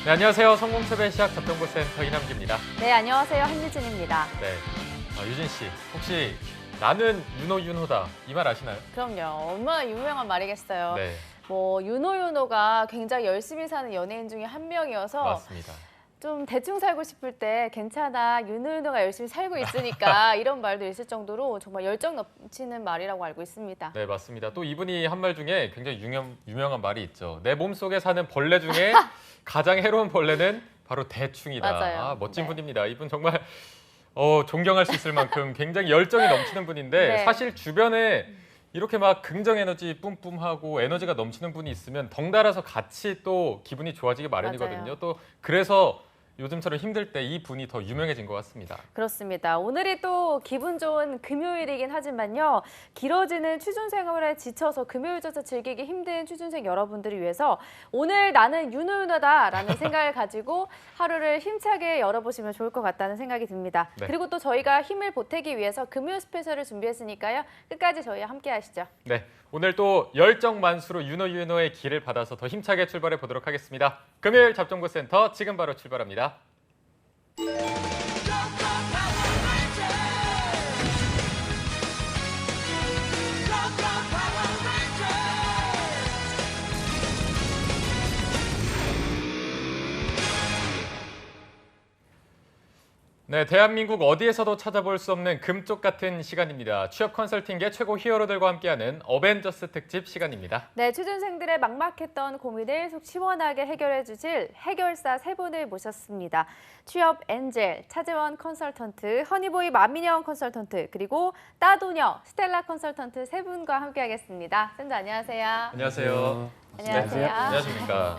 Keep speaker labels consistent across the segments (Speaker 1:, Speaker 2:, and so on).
Speaker 1: 네, 안녕하세요. 성공채배 시작 접정보센터 이남기입니다.
Speaker 2: 네, 안녕하세요. 한유진입니다.
Speaker 1: 네, 유진 씨, 혹시 나는 윤호다 이 말 아시나요?
Speaker 2: 그럼요. 얼마나 유명한 말이겠어요.
Speaker 1: 네,
Speaker 2: 윤호가 굉장히 열심히 사는 연예인 중에 한 명이어서
Speaker 1: 맞습니다.
Speaker 2: 좀 대충 살고 싶을 때 괜찮아, 윤호가 열심히 살고 있으니까 이런 말도 있을 정도로 정말 열정 넘치는 말이라고 알고 있습니다.
Speaker 1: 네, 맞습니다. 또 이분이 한 말 중에 굉장히 유명한 말이 있죠. 내 몸속에 사는 벌레 중에 가장 해로운 벌레는 바로 대충이다.
Speaker 2: 맞아요.
Speaker 1: 멋진
Speaker 2: 네.
Speaker 1: 분입니다. 이분 정말 존경할 수 있을 만큼 굉장히 열정이 넘치는 분인데
Speaker 2: 네.
Speaker 1: 사실 주변에 이렇게 막 긍정 에너지 뿜뿜하고 에너지가 넘치는 분이 있으면 덩달아서 같이 또 기분이 좋아지기 마련이거든요.
Speaker 2: 맞아요.
Speaker 1: 또 그래서 요즘처럼 힘들 때 이 분이 더 유명해진 것 같습니다.
Speaker 2: 그렇습니다. 오늘이 또 기분 좋은 금요일이긴 하지만요. 길어지는 취준 생활에 지쳐서 금요일조차 즐기기 힘든 취준생 여러분들을 위해서 오늘 나는 윤호다라는 생각을 가지고 하루를 힘차게 열어보시면 좋을 것 같다는 생각이 듭니다.
Speaker 1: 네.
Speaker 2: 그리고 또 저희가 힘을 보태기 위해서 금요 스페셜을 준비했으니까요. 끝까지 저희와 함께 하시죠.
Speaker 1: 네, 오늘 또 열정 만수로 윤호의 길을 받아서 더 힘차게 출발해 보도록 하겠습니다. 금요일 잡정보센터 지금 바로 출발합니다. 네, 대한민국 어디에서도 찾아볼 수 없는 금쪽 같은 시간입니다. 취업 컨설팅계 최고 히어로들과 함께하는 어벤져스 특집 시간입니다.
Speaker 2: 네, 취준생들의 막막했던 고민을 속 시원하게 해결해 주실 해결사 세 분을 모셨습니다. 취업 엔젤, 차재원 컨설턴트, 허니보이 만민영 컨설턴트, 그리고 따도녀, 스텔라 컨설턴트 세 분과 함께하겠습니다. 쌤들 안녕하세요.
Speaker 1: 안녕하세요.
Speaker 2: 안녕하세요.
Speaker 1: 네, 안녕하십니까.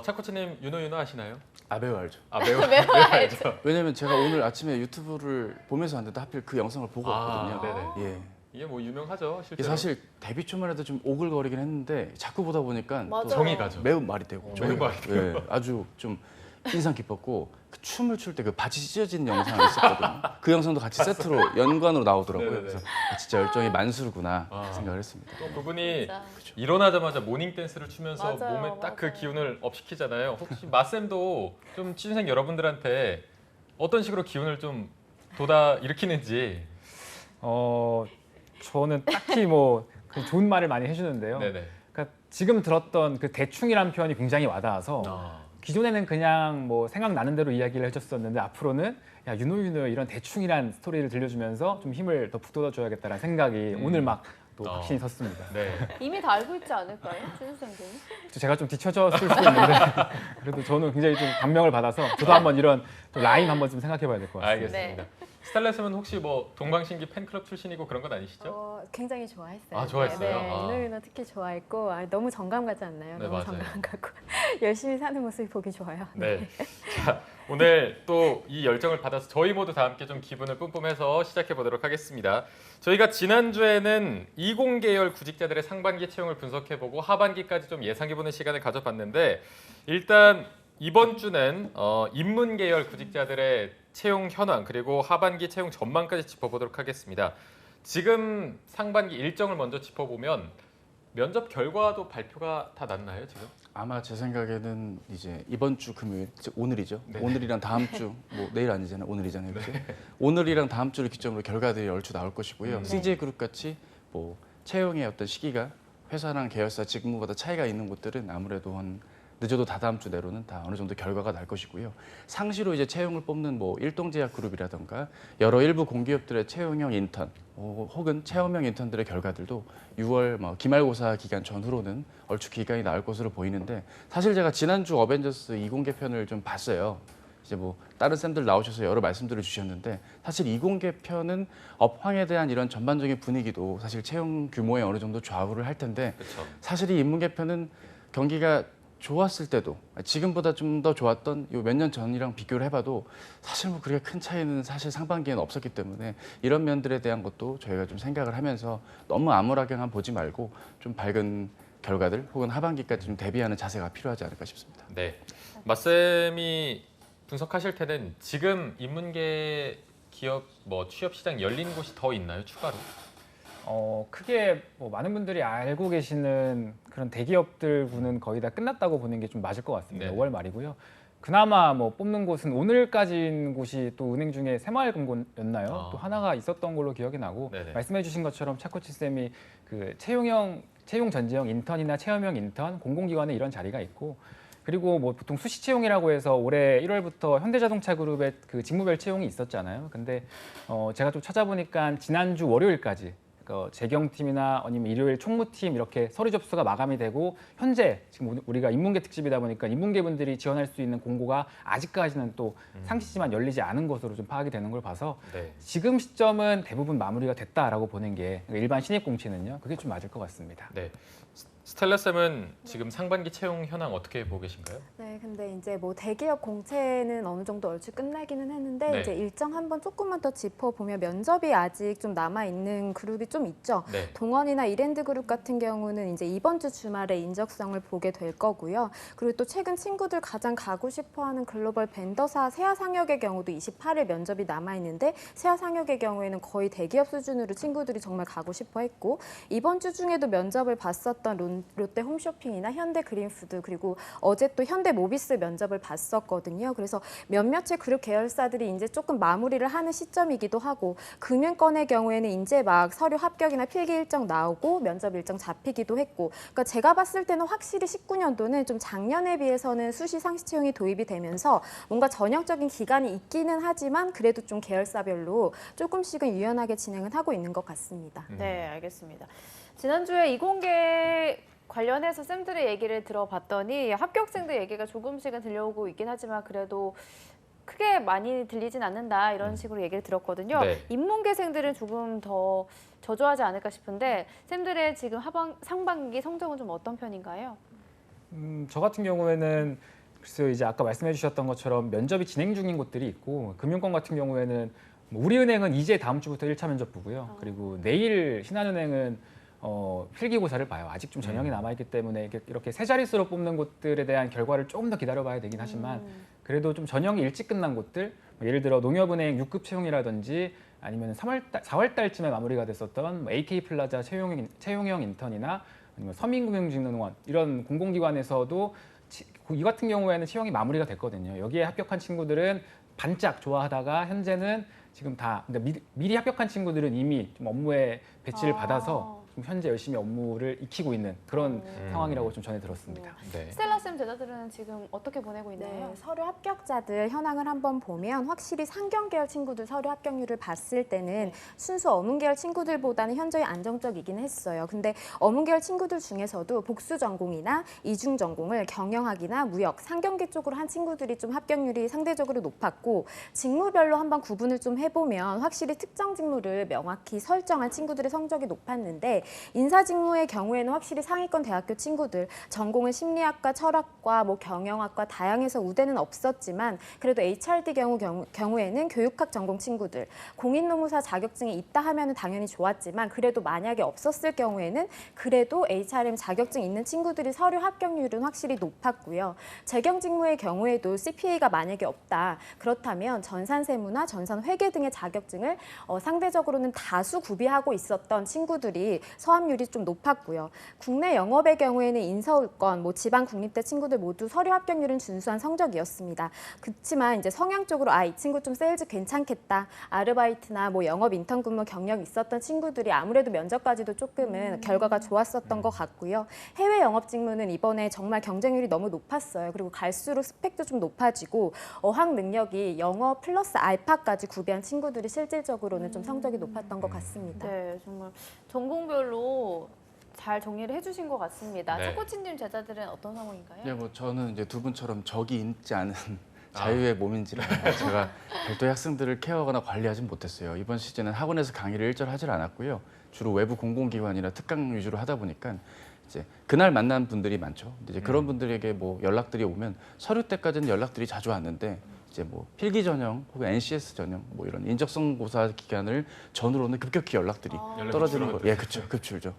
Speaker 1: 차코치님 윤호 아시나요?
Speaker 3: 매우 알죠.
Speaker 1: 매우
Speaker 2: 매우 알죠.
Speaker 3: 왜냐면 제가 오늘 아침에 유튜브를 보면서 왔는데 하필 그 영상을 보고 왔거든요.
Speaker 1: 네네.
Speaker 3: 예.
Speaker 1: 이게 뭐 유명하죠,
Speaker 3: 이게
Speaker 1: 실제로.
Speaker 3: 사실 데뷔 초만 해도 좀 오글거리긴 했는데 자꾸 보다 보니까
Speaker 2: 맞아요.
Speaker 3: 또
Speaker 1: 정이 가죠.
Speaker 3: 매우 말이 되고
Speaker 1: 매우 말이 돼요.
Speaker 3: 예, 아주 좀 인상 깊었고 그 춤을 출 때 그 바지 찢어지는 영상이 있었거든요. 그 영상도 같이 세트로 연관으로 나오더라고요.
Speaker 1: 네네네.
Speaker 3: 그래서 진짜 열정이 만수르구나
Speaker 1: 아.
Speaker 3: 생각을 했습니다.
Speaker 1: 또 그분이
Speaker 2: 진짜.
Speaker 1: 일어나자마자 모닝 댄스를 추면서
Speaker 2: 맞아요,
Speaker 1: 몸에 딱 그
Speaker 2: 맞아요.
Speaker 1: 기운을 업시키잖아요. 혹시 마쌤도 좀 취준생 여러분들한테 어떤 식으로 기운을 좀 돋아 일으키는지.
Speaker 4: 저는 딱히 뭐 그 좋은 말을 많이 해주는데요.
Speaker 1: 네네.
Speaker 4: 그러니까 지금 들었던 그 대충이라는 표현이 굉장히 와닿아서 기존에는 그냥 뭐 생각나는 대로 이야기를 해줬었는데 앞으로는 야 윤호 이런 대충이란 스토리를 들려주면서 좀 힘을 더 북돋아줘야겠다는 생각이 오늘 막 또 확신이 섰습니다.
Speaker 1: 네.
Speaker 2: 이미 다 알고 있지 않을까요? 취준생들은?
Speaker 4: 제가 좀 뒤쳐졌을 수도 있는데 그래도 저는 굉장히 좀 감명을 받아서 저도 한번 이런 좀 라임 한번 좀 생각해봐야 될 것 같습니다.
Speaker 1: 알겠습니다. 스텔라쌤은 혹시 뭐 동방신기 팬클럽 출신이고 그런 건 아니시죠?
Speaker 5: 굉장히 좋아했어요.
Speaker 1: 아, 좋아했어요?
Speaker 5: 네,
Speaker 1: 아.
Speaker 5: 윤호윤호 특히 좋아했고 너무 정감 가지 않나요?
Speaker 1: 네,
Speaker 5: 너무
Speaker 1: 맞아요.
Speaker 5: 정감 가고 열심히 사는 모습이 보기 좋아요.
Speaker 1: 네. 자, 오늘 또 이 열정을 받아서 저희 모두 다 함께 좀 기분을 뿜뿜해서 시작해 보도록 하겠습니다. 저희가 지난주에는 이공계열 구직자들의 상반기 채용을 분석해보고 하반기까지 좀 예상해보는 시간을 가져봤는데 일단 이번 주는 인문계열 구직자들의 채용 현황 그리고 하반기 채용 전망까지 짚어보도록 하겠습니다. 지금 상반기 일정을 먼저 짚어보면 면접 결과도 발표가 다 났나요 지금?
Speaker 3: 아마 제 생각에는 이제 이번 주 금요일, 즉 오늘이죠.
Speaker 1: 네.
Speaker 3: 오늘이랑 다음 주, 뭐 내일 아니잖아요. 오늘이잖아요. 그죠? 오늘이랑 다음 주를 기점으로 결과들이 얼추 나올 것이고요. CJ 그룹 같이 뭐 채용의 어떤 시기가 회사랑 계열사 직무보다 차이가 있는 곳들은 아무래도 한 늦어도 다다음 주 내로는 다 어느 정도 결과가 날 것이고요. 상시로 이제 채용을 뽑는 뭐 일동제약 그룹이라던가 여러 일부 공기업들의 채용형 인턴 혹은 체험형 인턴들의 결과들도 6월 뭐 기말고사 기간 전후로는 얼추 기간이 나올 것으로 보이는데 사실 제가 지난주 어벤져스 2공개 편을 좀 봤어요. 이제 뭐 다른 쌤들 나오셔서 여러 말씀들을 주셨는데 사실 2공개 편은 업황에 대한 이런 전반적인 분위기도 사실 채용 규모에 어느 정도 좌우를 할 텐데
Speaker 1: 그렇죠.
Speaker 3: 사실 이 인문계 편은 경기가 좋았을 때도 지금보다 좀 더 좋았던 몇 년 전이랑 비교를 해봐도 사실 뭐 그렇게 큰 차이는 사실 상반기에는 없었기 때문에 이런 면들에 대한 것도 저희가 좀 생각을 하면서 너무 암울하게만 보지 말고 좀 밝은 결과들 혹은 하반기까지 좀 대비하는 자세가 필요하지 않을까 싶습니다.
Speaker 1: 네, 마쌤이 분석하실 때는 지금 인문계 기업 뭐 취업 시장 열린 곳이 더 있나요 추가로?
Speaker 4: 크게 뭐 많은 분들이 알고 계시는 그런 대기업들 부는 거의 다 끝났다고 보는 게 좀 맞을 것 같습니다.
Speaker 1: 네.
Speaker 4: 5월 말이고요. 그나마 뭐 뽑는 곳은 오늘까지인 곳이 또 은행 중에 새마을금고였나요?
Speaker 1: 아.
Speaker 4: 또 하나가 있었던 걸로 기억이 나고
Speaker 1: 네네.
Speaker 4: 말씀해주신 것처럼 차코치 쌤이 그 채용 전지형 인턴이나 체험형 인턴 공공기관에 이런 자리가 있고 그리고 뭐 보통 수시 채용이라고 해서 올해 1월부터 현대자동차 그룹에 그 직무별 채용이 있었잖아요. 근데 제가 좀 찾아보니까 지난주 월요일까지 재경팀이나 아니면 일요일 총무팀 이렇게 서류 접수가 마감이 되고 현재 지금 우리가 인문계 특집이다 보니까 인문계 분들이 지원할 수 있는 공고가 아직까지는 또 상시지만 열리지 않은 것으로 좀 파악이 되는 걸 봐서
Speaker 1: 네.
Speaker 4: 지금 시점은 대부분 마무리가 됐다라고 보는 게 일반 신입 공채는요. 그게 좀 맞을 것 같습니다.
Speaker 1: 네. 스텔라 쌤은 지금 상반기 채용 현황 어떻게 보고 계신가요?
Speaker 5: 네, 근데 이제 뭐 대기업 공채는 어느 정도 얼추 끝나기는 했는데
Speaker 1: 네.
Speaker 5: 이제 일정 한번 조금만 더 짚어보면 면접이 아직 좀 남아 있는 그룹이 좀 있죠.
Speaker 1: 네.
Speaker 5: 동원이나 이랜드 그룹 같은 경우는 이제 이번 주 주말에 인적성을 보게 될 거고요. 그리고 또 최근 친구들 가장 가고 싶어하는 글로벌 벤더사 세아 상역의 경우도 28일 면접이 남아 있는데 세아 상역의 경우에는 거의 대기업 수준으로 친구들이 정말 가고 싶어했고 이번 주 중에도 면접을 봤었던 롯데 홈쇼핑이나 현대 그린푸드 그리고 어제 또 현대 모비스 면접을 봤었거든요. 그래서 몇몇의 그룹 계열사들이 이제 조금 마무리를 하는 시점이기도 하고 금융권의 경우에는 이제 막 서류 합격이나 필기 일정 나오고 면접 일정 잡히기도 했고 그러니까 제가 봤을 때는 확실히 19년도는 좀 작년에 비해서는 수시 상시 채용이 도입이 되면서 뭔가 전형적인 기간이 있기는 하지만 그래도 좀 계열사별로 조금씩은 유연하게 진행은 하고 있는 것 같습니다.
Speaker 2: 네, 알겠습니다. 지난주에 이공계 관련해서 쌤들의 얘기를 들어봤더니 합격생들 얘기가 조금씩은 들려오고 있긴 하지만 그래도 크게 많이 들리진 않는다 이런 식으로 얘기를 들었거든요.
Speaker 1: 네.
Speaker 2: 인문계생들은 조금 더 저조하지 않을까 싶은데 쌤들의 지금 상반기 성적은 좀 어떤 편인가요?
Speaker 4: 저 같은 경우에는 글쎄요 이제 아까 말씀해 주셨던 것처럼 면접이 진행 중인 곳들이 있고 금융권 같은 경우에는 뭐 우리은행은 이제 다음 주부터 1차 면접 보고요. 그리고 내일 신한은행은 필기고사를 봐요. 아직 좀 전형이 남아있기 때문에 이렇게 세 자릿수로 뽑는 곳들에 대한 결과를 조금 더 기다려봐야 되긴 하지만 그래도 좀 전형이 일찍 끝난 곳들 뭐 예를 들어 농협은행 6급 채용이라든지 아니면 4월 달쯤에 마무리가 됐었던 뭐 AK플라자 채용형 인턴이나 아니면 서민금융진흥원 이런 공공기관에서도 이 같은 경우에는 채용이 마무리가 됐거든요. 여기에 합격한 친구들은 반짝 좋아하다가 현재는 지금 다 근데 미리 합격한 친구들은 이미 좀 업무에 배치를 받아서 좀 현재 열심히 업무를 익히고 있는 그런 상황이라고 좀 전해 들었습니다.
Speaker 1: 네.
Speaker 2: 스텔라 쌤 제자들은 지금 어떻게 보내고 있나요?
Speaker 5: 네, 서류 합격자들 현황을 한번 보면 확실히 상경 계열 친구들 서류 합격률을 봤을 때는 순수 어문 계열 친구들보다는 현저히 안정적이긴 했어요. 근데 어문 계열 친구들 중에서도 복수 전공이나 이중 전공을 경영학이나 무역, 상경계 쪽으로 한 친구들이 좀 합격률이 상대적으로 높았고 직무별로 한번 구분을 좀 해보면 확실히 특정 직무를 명확히 설정한 친구들의 성적이 높았는데 인사 직무의 경우에는 확실히 상위권 대학교 친구들 전공은 심리학과, 철학과, 뭐 경영학과 다양해서 우대는 없었지만 그래도 HRD 경우에는 교육학 전공 친구들 공인노무사 자격증이 있다 하면은 당연히 좋았지만 그래도 만약에 없었을 경우에는 그래도 HRM 자격증 있는 친구들이 서류 합격률은 확실히 높았고요. 재경 직무의 경우에도 CPA가 만약에 없다 그렇다면 전산세무나 전산회계 등의 자격증을 상대적으로는 다수 구비하고 있었던 친구들이 서합률이 좀 높았고요. 국내 영업의 경우에는 인서울권, 뭐 지방 국립대 친구들 모두 서류 합격률은 준수한 성적이었습니다. 그렇지만 이제 성향적으로 이 친구 좀 세일즈 괜찮겠다. 아르바이트나 뭐 영업 인턴 근무 경력 있었던 친구들이 아무래도 면접까지도 조금은 결과가 좋았었던 것 같고요. 해외 영업 직무는 이번에 정말 경쟁률이 너무 높았어요. 그리고 갈수록 스펙도 좀 높아지고 어학 능력이 영어 플러스 알파까지 구비한 친구들이 실질적으로는 좀 성적이 높았던 것 같습니다.
Speaker 2: 네, 정말 전공별로 잘 정리를 해주신 것 같습니다.
Speaker 1: 네.
Speaker 2: 차코치님 제자들은 어떤 상황인가요?
Speaker 3: 네, 뭐 저는 이제 두 분처럼 적이 있지 않은 자유의 몸인지라 제가 별도의 학생들을 케어하거나 관리하진 못했어요. 이번 시즌은 학원에서 강의를 일절 하질 않았고요. 주로 외부 공공기관이나 특강 위주로 하다 보니까 이제 그날 만난 분들이 많죠. 이제 그런 분들에게 뭐 연락들이 오면 서류 때까지는 연락들이 자주 왔는데 이제 뭐 필기 전형 혹은 NCS 전형 뭐 이런 인적성 고사 기간을 전후로는 급격히 연락들이 떨어지는 거. 예, 그렇죠. 급줄죠.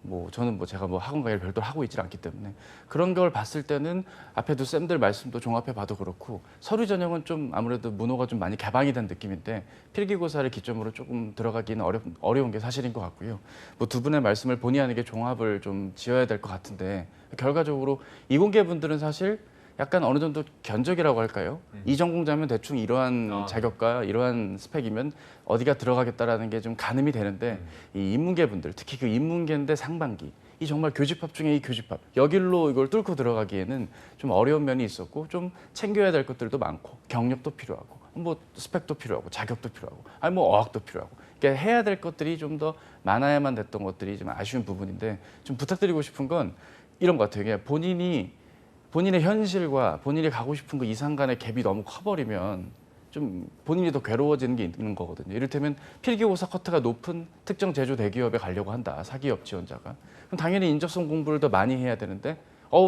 Speaker 3: 뭐 저는 뭐 제가 뭐 학원 강의를 별도로 하고 있지 않기 때문에 그런 걸 봤을 때는 앞에도 쌤들 말씀도 종합해 봐도 그렇고 서류 전형은 좀 아무래도 문호가 좀 많이 개방이 된 느낌인데 필기고사를 기점으로 조금 들어가기는 어려운 게 사실인 것 같고요. 뭐 두 분의 말씀을 본의 아니게 종합을 좀 지어야 될 것 같은데 결과적으로 이공계 분들은 사실 약간 어느 정도 견적이라고 할까요? 이 전공자면 대충 이러한 자격과 이러한 스펙이면 어디가 들어가겠다라는 게 좀 가늠이 되는데 이 인문계 분들, 특히 그 인문계인데 상반기, 이 정말 교집합 중에 이 교집합, 여길로 이걸 뚫고 들어가기에는 좀 어려운 면이 있었고 좀 챙겨야 될 것들도 많고 경력도 필요하고 뭐 스펙도 필요하고 자격도 필요하고 아니 뭐 어학도 필요하고 그러니까 해야 될 것들이 좀 더 많아야만 됐던 것들이 좀 아쉬운 부분인데 좀 부탁드리고 싶은 건 이런 것 같아요. 그냥 본인의 현실과 본인이 가고 싶은 그 이상 간의 갭이 너무 커버리면 좀 본인이 더 괴로워지는 게 있는 거거든요. 이를테면 필기고사 커트가 높은 특정 제조 대기업에 가려고 한다. 사기업 지원자가. 그럼 당연히 인적성 공부를 더 많이 해야 되는데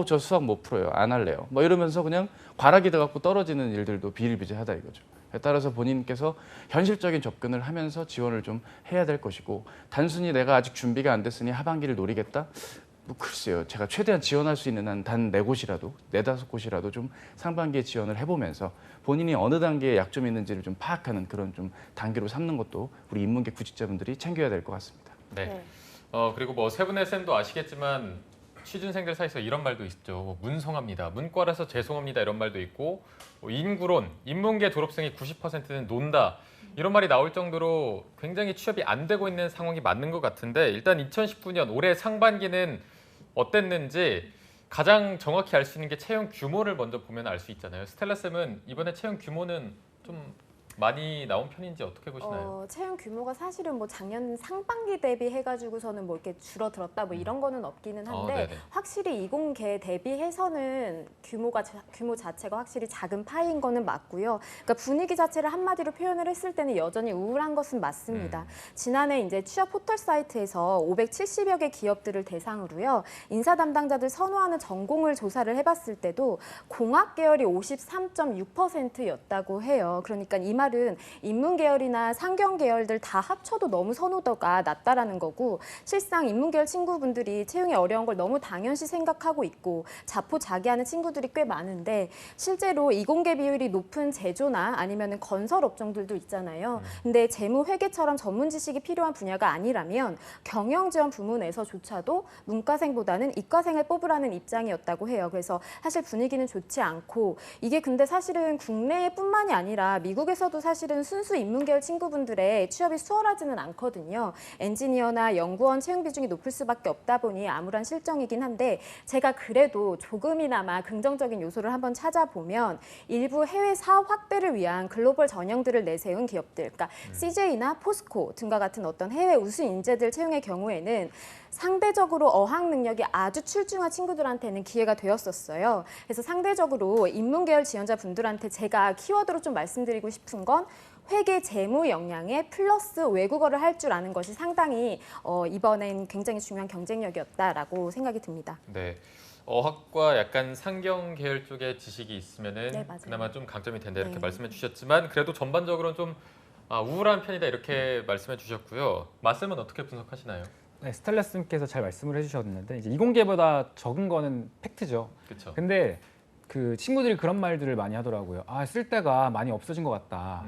Speaker 3: 저 수학 못 풀어요. 안 할래요. 뭐 이러면서 그냥 과락이 돼갖고 떨어지는 일들도 비일비재하다 이거죠. 따라서 본인께서 현실적인 접근을 하면서 지원을 좀 해야 될 것이고 단순히 내가 아직 준비가 안 됐으니 하반기를 노리겠다? 뭐 글쎄요. 제가 최대한 지원할 수 있는 한 단 4곳이라도, 4-5곳이라도 좀 상반기에 지원을 해보면서 본인이 어느 단계에 약점이 있는지를 좀 파악하는 그런 좀 단계로 삼는 것도 우리 인문계 구직자분들이 챙겨야 될 것 같습니다.
Speaker 1: 네.
Speaker 2: 네.
Speaker 1: 그리고 뭐 세 분의 쌤도 아시겠지만 취준생들 사이에서 이런 말도 있죠. 뭐 문성합니다. 문과라서 죄송합니다. 이런 말도 있고 뭐 인구론, 인문계 졸업생이 90%는 논다. 이런 말이 나올 정도로 굉장히 취업이 안 되고 있는 상황이 맞는 것 같은데 일단 2019년 올해 상반기는 어땠는지 가장 정확히 알 수 있는 게 채용 규모를 먼저 보면 알 수 있잖아요. 스텔라 쌤은 이번에 채용 규모는 좀 많이 나온 편인지 어떻게 보시나요?
Speaker 5: 채용 규모가 사실은 뭐 작년 상반기 대비해가지고서는 뭐 이렇게 줄어들었다 뭐 이런 거는 없기는 한데
Speaker 1: 네네.
Speaker 5: 확실히 이공계 대비해서는 규모 자체가 확실히 작은 파이인 거는 맞고요. 그러니까 분위기 자체를 한마디로 표현을 했을 때는 여전히 우울한 것은 맞습니다. 지난해 이제 취업 포털 사이트에서 570여 개 기업들을 대상으로요. 인사 담당자들 선호하는 전공을 조사를 해봤을 때도 공학 계열이 53.6%였다고 해요. 그러니까 이 말은 인문 계열이나 상경 계열들 다 합쳐도 너무 선호도가 낮다라는 거고 실상 인문 계열 친구분들이 채용이 어려운 걸 너무 당연시 생각하고 있고 자포자기하는 친구들이 꽤 많은데 실제로 이공계 비율이 높은 제조나 아니면 건설 업종들도 있잖아요. 근데 재무 회계처럼 전문 지식이 필요한 분야가 아니라면 경영 지원 부문에서조차도 문과생보다는 이과생을 뽑으라는 입장이었다고 해요. 그래서 사실 분위기는 좋지 않고 이게 근데 사실은 국내뿐만이 아니라 미국에서도 사실은 순수 인문계열 친구분들의 취업이 수월하지는 않거든요. 엔지니어나 연구원 채용 비중이 높을 수밖에 없다 보니 암울한 실정이긴 한데 제가 그래도 조금이나마 긍정적인 요소를 한번 찾아보면 일부 해외 사업 확대를 위한 글로벌 전형들을 내세운 기업들, 그러니까 CJ나 포스코 등과 같은 어떤 해외 우수 인재들 채용의 경우에는 상대적으로 어학 능력이 아주 출중한 친구들한테는 기회가 되었었어요. 그래서 상대적으로 인문계열 지원자분들한테 제가 키워드로 좀 말씀드리고 싶은 건 회계 재무 역량에 플러스 외국어를 할 줄 아는 것이 상당히 이번엔 굉장히 중요한 경쟁력이었다라고 생각이 듭니다.
Speaker 1: 네. 어학과 약간 상경 계열 쪽의 지식이 있으면은
Speaker 5: 네, 맞아요.
Speaker 1: 그나마 좀 강점이 된다 이렇게
Speaker 5: 네.
Speaker 1: 말씀해 주셨지만 그래도 전반적으로는 좀 우울한 편이다 이렇게 말씀해 주셨고요. 마쌤은 어떻게 분석하시나요?
Speaker 4: 네, 스텔라스님께서 잘 말씀을 해주셨는데 이제 이공계보다 적은 거는 팩트죠.
Speaker 1: 그렇죠.
Speaker 4: 근데 그 친구들이 그런 말들을 많이 하더라고요. 쓸 데가 많이 없어진 것 같다.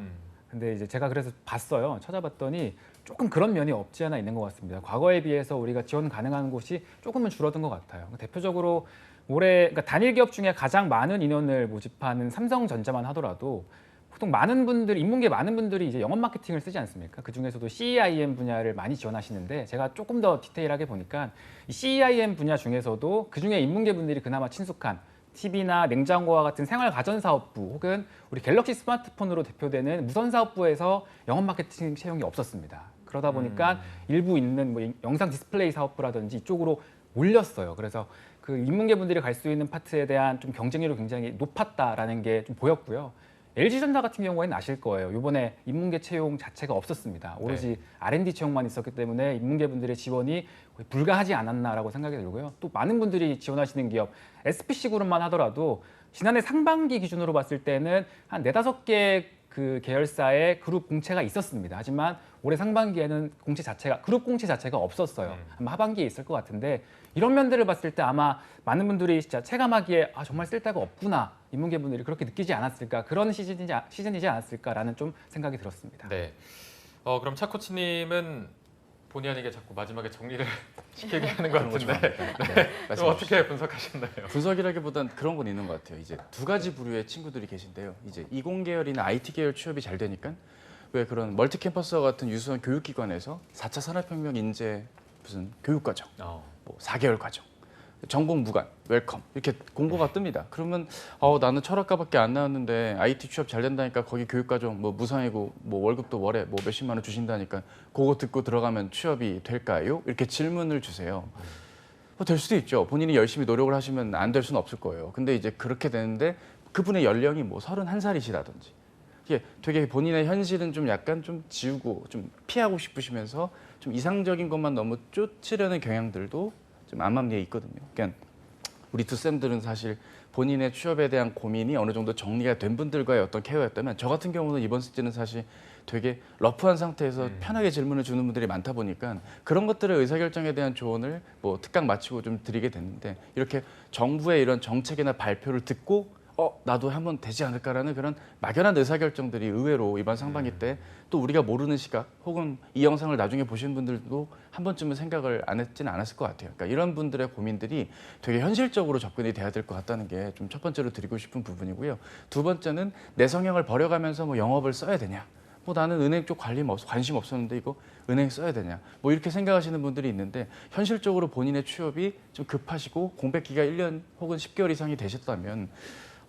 Speaker 4: 근데 이제 제가 그래서 봤어요. 찾아봤더니 조금 그런 면이 없지 않아 있는 것 같습니다. 과거에 비해서 우리가 지원 가능한 곳이 조금은 줄어든 것 같아요. 대표적으로 올해 그러니까 단일 기업 중에 가장 많은 인원을 모집하는 삼성전자만 하더라도 보통 많은 분들이 인문계 많은 분들이 이제 영업 마케팅을 쓰지 않습니까? 그 중에서도 CEIM 분야를 많이 지원하시는데 제가 조금 더 디테일하게 보니까 이 CEIM 분야 중에서도 그 중에 인문계 분들이 그나마 친숙한 TV나 냉장고와 같은 생활 가전 사업부 혹은 우리 갤럭시 스마트폰으로 대표되는 무선 사업부에서 영업 마케팅 채용이 없었습니다. 그러다 보니까 일부 있는 뭐 영상 디스플레이 사업부라든지 이쪽으로 몰렸어요. 그래서 그 인문계 분들이 갈 수 있는 파트에 대한 좀 경쟁률이 굉장히 높았다라는 게 좀 보였고요. LG전자 같은 경우에는 아실 거예요. 이번에 인문계 채용 자체가 없었습니다. 오로지 R&D 채용만 있었기 때문에 인문계 분들의 지원이 거의 불가하지 않았나라고 생각이 들고요. 또 많은 분들이 지원하시는 기업 SPC 그룹만 하더라도 지난해 상반기 기준으로 봤을 때는 한 4-5개 그 계열사의 그룹 공채가 있었습니다. 하지만 올해 상반기에는 공채 자체가 그룹 공채 자체가 없었어요. 아마 하반기에 있을 것 같은데 이런 면들을 봤을 때 아마 많은 분들이 진짜 체감하기에 정말 쓸 데가 없구나 인문계 분들이 그렇게 느끼지 않았을까 그런 시즌이지 않았을까라는 좀 생각이 들었습니다.
Speaker 1: 네. 그럼 차코치님은 본의 아니게 자꾸 마지막에 정리를 시키게 하는 것
Speaker 3: 그런 거
Speaker 1: 같은데
Speaker 3: 좋아합니다. 네,
Speaker 1: 좀
Speaker 3: 말씀해 주시죠.
Speaker 1: 어떻게 분석하셨나요?
Speaker 3: 분석이라기보단 그런 건 있는 것 같아요. 이제 두 가지 부류의 친구들이 계신데요. 이제 이공 계열이나 IT 계열 취업이 잘 되니까 왜 그런 멀티 캠퍼스와 같은 유수한 교육기관에서 4차 산업혁명 인재 무슨 교육과정, 뭐 4개월 과정, 전공 무관, 웰컴 이렇게 공고가 뜹니다. 그러면 나는 철학과밖에 안 나왔는데 IT 취업 잘 된다니까 거기 교육과정 뭐 무상이고 뭐 월급도 월에 뭐 몇십만 원 주신다니까 그거 듣고 들어가면 취업이 될까요? 이렇게 질문을 주세요. 될 수도 있죠. 본인이 열심히 노력을 하시면 안 될 수는 없을 거예요. 근데 이제 그렇게 되는데 그분의 연령이 뭐 31살이시라든지 이게 되게 본인의 현실은 좀 약간 좀 지우고 좀 피하고 싶으시면서 좀 이상적인 것만 너무 쫓으려는 경향들도 좀 암암리에 있거든요. 그러니까 우리 두 쌤들은 사실 본인의 취업에 대한 고민이 어느 정도 정리가 된 분들과의 어떤 케어였다면 저 같은 경우는 이번 숙제는 사실 되게 러프한 상태에서 편하게 질문을 주는 분들이 많다 보니까 그런 것들의 의사결정에 대한 조언을 뭐 특강 마치고 좀 드리게 됐는데 이렇게 정부의 이런 정책이나 발표를 듣고 나도 한번 되지 않을까라는 그런 막연한 의사결정들이 의외로 이번 상반기 때 또 우리가 모르는 시각 혹은 이 영상을 나중에 보시는 분들도 한 번쯤은 생각을 안 했지는 않았을 것 같아요. 그러니까 이런 분들의 고민들이 되게 현실적으로 접근이 돼야 될 것 같다는 게 좀 첫 번째로 드리고 싶은 부분이고요. 두 번째는 내 성향을 버려가면서 뭐 영업을 써야 되냐. 뭐 나는 은행 쪽 관심 없었는데 이거 은행 써야 되냐. 뭐 이렇게 생각하시는 분들이 있는데 현실적으로 본인의 취업이 좀 급하시고 공백 기가 1년 혹은 10개월 이상이 되셨다면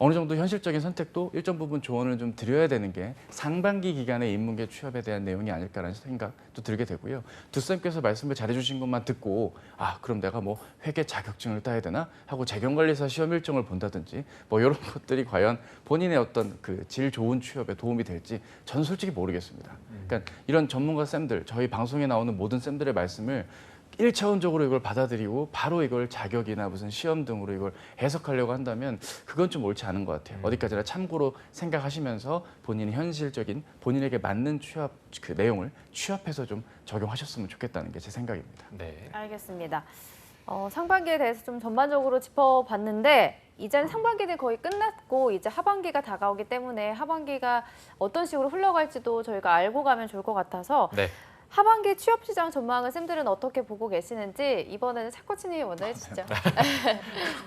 Speaker 3: 어느 정도 현실적인 선택도 일정 부분 조언을 좀 드려야 되는 게 상반기 기간의 인문계 취업에 대한 내용이 아닐까라는 생각도 들게 되고요. 두 쌤께서 말씀을 잘해주신 것만 듣고 그럼 내가 뭐 회계 자격증을 따야 되나 하고 재경관리사 시험 일정을 본다든지 뭐 이런 것들이 과연 본인의 어떤 그 질 좋은 취업에 도움이 될지 저는 솔직히 모르겠습니다. 그러니까 이런 전문가 쌤들 저희 방송에 나오는 모든 쌤들의 말씀을 1차원적으로 이걸 받아들이고 바로 이걸 자격이나 무슨 시험 등으로 이걸 해석하려고 한다면 그건 좀 옳지 않은 것 같아요. 어디까지나 참고로 생각하시면서 본인이 현실적인 본인에게 맞는 취업 그 내용을 취업해서 좀 적용하셨으면 좋겠다는 게 제 생각입니다.
Speaker 1: 네.
Speaker 2: 알겠습니다. 상반기에 대해서 좀 전반적으로 짚어봤는데 이제는 상반기는 거의 끝났고 이제 하반기가 다가오기 때문에 하반기가 어떤 식으로 흘러갈지도 저희가 알고 가면 좋을 것 같아서
Speaker 1: 네.
Speaker 2: 하반기 취업 시장 전망을 쌤들은 어떻게 보고 계시는지 이번에는 차코치님이 먼저 해주시죠.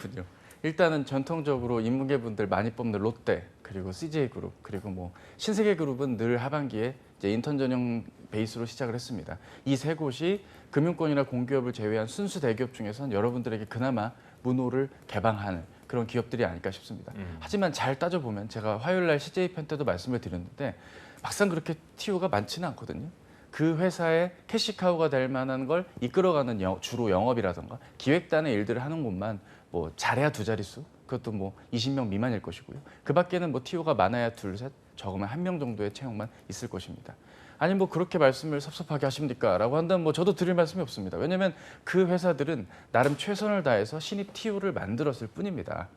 Speaker 3: 그렇군요. 일단은 전통적으로 인문계 분들 많이 뽑는 롯데 그리고 CJ그룹 그리고 뭐 신세계그룹은 늘 하반기에 이제 인턴 전형 베이스로 시작을 했습니다. 이 세 곳이 금융권이나 공기업을 제외한 순수 대기업 중에선 여러분들에게 그나마 문호를 개방하는 그런 기업들이 아닐까 싶습니다. 하지만 잘 따져보면 제가 화요일 날 CJ 편 때도 말씀을 드렸는데 막상 그렇게 TU가 많지는 않거든요. 그 회사의 캐시카우가 될 만한 걸 이끌어가는 주로 영업이라든가 기획단의 일들을 하는 곳만 뭐 잘해야 두 자릿수, 그것도 뭐 20명 미만일 것이고요. 그 밖에는 뭐 TU가 많아야 둘, 셋, 적으면 1명 정도의 채용만 있을 것입니다. 아니 뭐 그렇게 말씀을 섭섭하게 하십니까? 라고 한다면 뭐 저도 드릴 말씀이 없습니다. 왜냐하면 그 회사들은 나름 최선을 다해서 신입 TU를 만들었을 뿐입니다.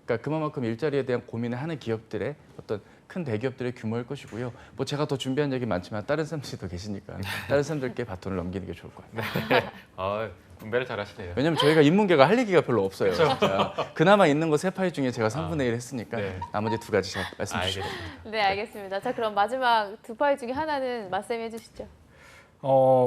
Speaker 3: 그러니까 그만큼 일자리에 대한 고민을 하는 기업들의 어떤 큰 대기업들의 규모일 것이고요. 뭐 제가 더 준비한 얘기 많지만 다른 쌤들도 계시니까 다른 쌤들께 바톤을 넘기는 게 좋을 것 같아요.
Speaker 1: 분배를 잘하시네요.
Speaker 3: 왜냐면 저희가 인문계가 할 얘기가 별로 없어요. 진짜. 그나마 있는 거 세 파이 중에 제가 3분의 1 했으니까
Speaker 1: 네.
Speaker 3: 나머지 두 가지 잘 말씀 주시죠.
Speaker 1: 알겠습니다.
Speaker 2: 네, 알겠습니다. 자, 그럼 마지막 두 파이 중에 하나는 맞쌤이 해주시죠.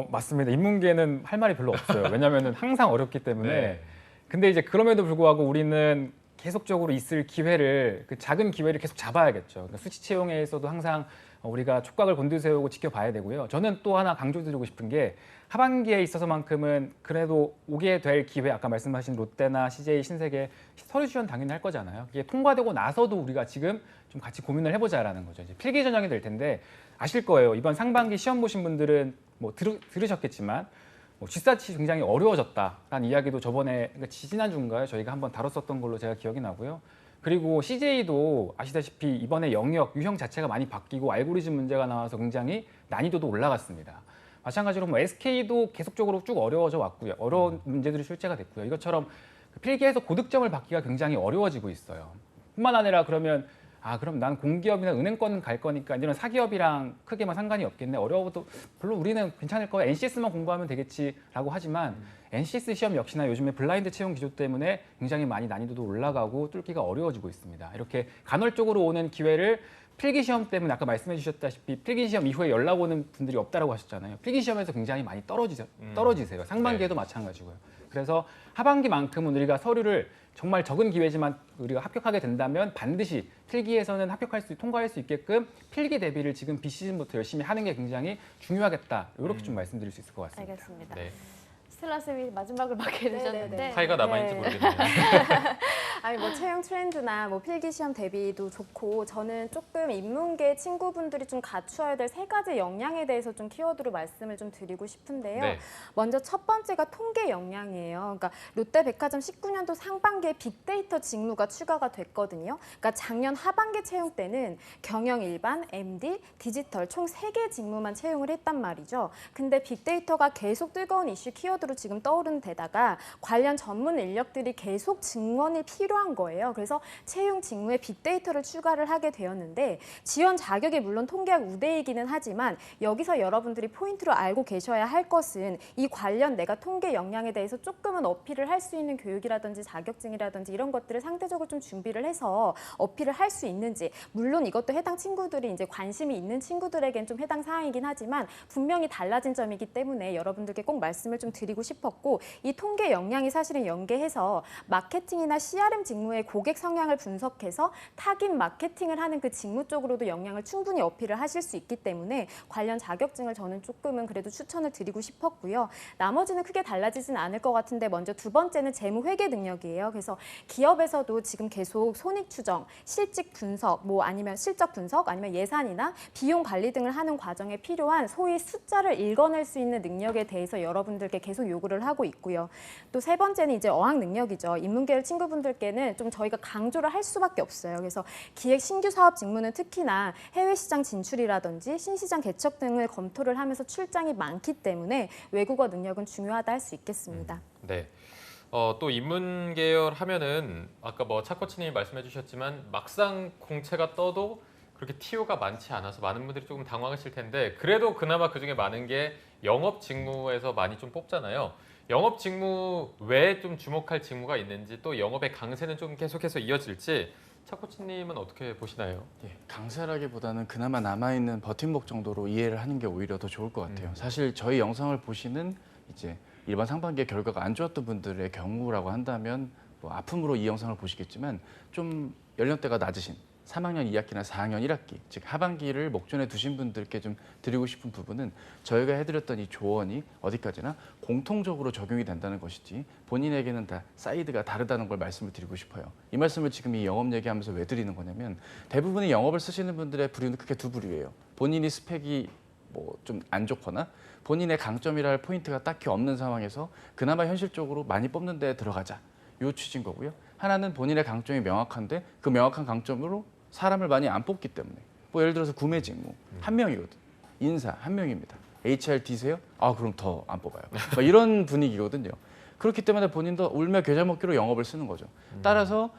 Speaker 4: 맞습니다. 인문계는 할 말이 별로 없어요. 왜냐하면 항상 어렵기 때문에.
Speaker 1: 네.
Speaker 4: 근데 이제 그럼에도 불구하고 우리는 계속적으로 있을 기회를 그 작은 기회를 계속 잡아야겠죠. 그러니까 수치 채용에서도 항상 우리가 촉각을 곤두세우고 지켜봐야 되고요. 저는 또 하나 강조드리고 싶은 게 하반기에 있어서만큼은 그래도 오게 될 기회, 아까 말씀하신 롯데나 CJ, 신세계 서류 지원 당연히 할 거잖아요. 이게 통과되고 나서도 우리가 지금 좀 같이 고민을 해보자라는 거죠. 이제 필기 전형이 될 텐데 아실 거예요. 이번 상반기 시험 보신 분들은 뭐 들으셨겠지만 G사치 굉장히 어려워졌다라는 이야기도 저번에 그러니까 지난주인가요? 저희가 한번 다뤘었던 걸로 제가 기억이 나고요. 그리고 CJ도 아시다시피 이번에 영역, 유형 자체가 많이 바뀌고 알고리즘 문제가 나와서 굉장히 난이도도 올라갔습니다. 마찬가지로 뭐 SK도 계속적으로 쭉 어려워져 왔고요. 어려운 문제들이 출제가 됐고요. 이것처럼 필기에서 고득점을 받기가 굉장히 어려워지고 있어요. 뿐만 아니라 그러면 그럼 난 공기업이나 은행권 갈 거니까 이런 사기업이랑 크게만 상관이 없겠네. 어려워도 별로 우리는 괜찮을 거야. NCS만 공부하면 되겠지라고 하지만 NCS 시험 역시나 요즘에 블라인드 채용 기조 때문에 굉장히 많이 난이도도 올라가고 뚫기가 어려워지고 있습니다. 이렇게 간헐적으로 오는 기회를 필기 시험 때문에 아까 말씀해 주셨다시피 필기 시험 이후에 연락 오는 분들이 없다라고 하셨잖아요. 필기 시험에서 굉장히 많이 떨어지세요. 상반기에도 마찬가지고요. 그래서 하반기만큼은 우리가 서류를 정말 적은 기회지만 우리가 합격하게 된다면 반드시 필기에서는 통과할 수 있게끔 필기 대비를 지금 비시즌부터 열심히 하는 게 굉장히 중요하겠다. 이렇게 좀 말씀드릴 수 있을 것 같습니다.
Speaker 2: 알겠습니다.
Speaker 1: 네.
Speaker 2: 스텔라 쌤이 마지막을 맡게 되셨는데
Speaker 5: 네.
Speaker 1: 차이가 남아있는지 모르겠네요.
Speaker 5: 아니 뭐 채용 트렌드나 뭐 필기 시험 대비도 좋고 저는 조금 인문계 친구분들이 좀 갖추어야 될 세 가지 역량에 대해서 좀 키워드로 말씀을 좀 드리고 싶은데요.
Speaker 1: 네.
Speaker 5: 먼저 첫 번째가 통계 역량이에요. 그러니까 롯데백화점 19년도 상반기에 빅데이터 직무가 추가가 됐거든요. 그러니까 작년 하반기 채용 때는 경영 일반, MD, 디지털 총 3개 직무만 채용을 했단 말이죠. 근데 빅데이터가 계속 뜨거운 이슈 키워드로 지금 떠오르는 데다가 관련 전문 인력들이 계속 증원이 필요한 거예요. 그래서 채용 직무에 빅데이터를 추가를 하게 되었는데 지원 자격이 물론 통계학 우대이기는 하지만 여기서 여러분들이 포인트로 알고 계셔야 할 것은 이 관련 내가 통계 역량에 대해서 조금은 어필을 할 수 있는 교육이라든지 자격증이라든지 이런 것들을 상대적으로 좀 준비를 해서 어필을 할 수 있는지 물론 이것도 해당 친구들이 이제 관심이 있는 친구들에겐 좀 해당 사항이긴 하지만 분명히 달라진 점이기 때문에 여러분들께 꼭 말씀을 좀 드리고 싶었고 이 통계 역량이 사실은 연계해서 마케팅이나 CRM 직무의 고객 성향을 분석해서 타깃 마케팅을 하는 그 직무 쪽으로도 역량을 충분히 어필을 하실 수 있기 때문에 관련 자격증을 저는 조금은 그래도 추천을 드리고 싶었고요. 나머지는 크게 달라지진 않을 것 같은데 먼저 두 번째는 재무 회계 능력이에요. 그래서 기업에서도 지금 계속 손익 추정, 실직 분석, 뭐 아니면 실적 분석, 아니면 예산이나 비용 관리 등을 하는 과정에 필요한 소위 숫자를 읽어낼 수 있는 능력에 대해서 여러분들께 계속 요구를 하고 있고요. 또 세 번째는 이제 어학 능력이죠. 인문계열 친구분들께는 좀 저희가 강조를 할 수밖에 없어요. 그래서 기획 신규 사업 직무는 특히나 해외 시장 진출이라든지 신시장 개척 등을 검토를 하면서 출장이 많기 때문에 외국어 능력은 중요하다 할 수 있겠습니다.
Speaker 1: 네. 또 인문 계열 하면은 아까 뭐 차코치님이 말씀해 주셨지만 막상 공채가 떠도 그렇게 TO가 많지 않아서 많은 분들이 조금 당황하실 텐데 그래도 그나마 그중에 많은 게 영업 직무에서 많이 좀 뽑잖아요. 영업 직무 외에 좀 주목할 직무가 있는지 또 영업의 강세는 좀 계속해서 이어질지 차코치님은 어떻게 보시나요?
Speaker 3: 예, 강세라기보다는 그나마 남아있는 버팀목 정도로 이해를 하는 게 오히려 더 좋을 것 같아요. 사실 저희 영상을 보시는 이제 일반 상반기의 결과가 안 좋았던 분들의 경우라고 한다면 뭐 아픔으로 이 영상을 보시겠지만 좀 연령대가 낮으신 3학년 2학기나 4학년 1학기, 즉 하반기를 목전에 두신 분들께 좀 드리고 싶은 부분은 저희가 해드렸던 이 조언이 어디까지나 공통적으로 적용이 된다는 것이지 본인에게는 다 사이드가 다르다는 걸 말씀을 드리고 싶어요. 이 말씀을 지금 이 영업 얘기하면서 왜 드리는 거냐면 대부분의 영업을 쓰시는 분들의 부류는 크게 두 부류예요. 본인이 스펙이 뭐 좀 안 좋거나 본인의 강점이라 할 포인트가 딱히 없는 상황에서 그나마 현실적으로 많이 뽑는 데에 들어가자. 요 취지인 거고요. 하나는 본인의 강점이 명확한데 그 명확한 강점으로 사람을 많이 안 뽑기 때문에 뭐 예를 들어서 구매 직무 한 명이거든. 인사 한 명입니다. HR D세요? 아 그럼 더 안 뽑아요. 막 이런 분위기거든요. 그렇기 때문에 본인도 울며 겨자 먹기로 영업을 쓰는 거죠. 따라서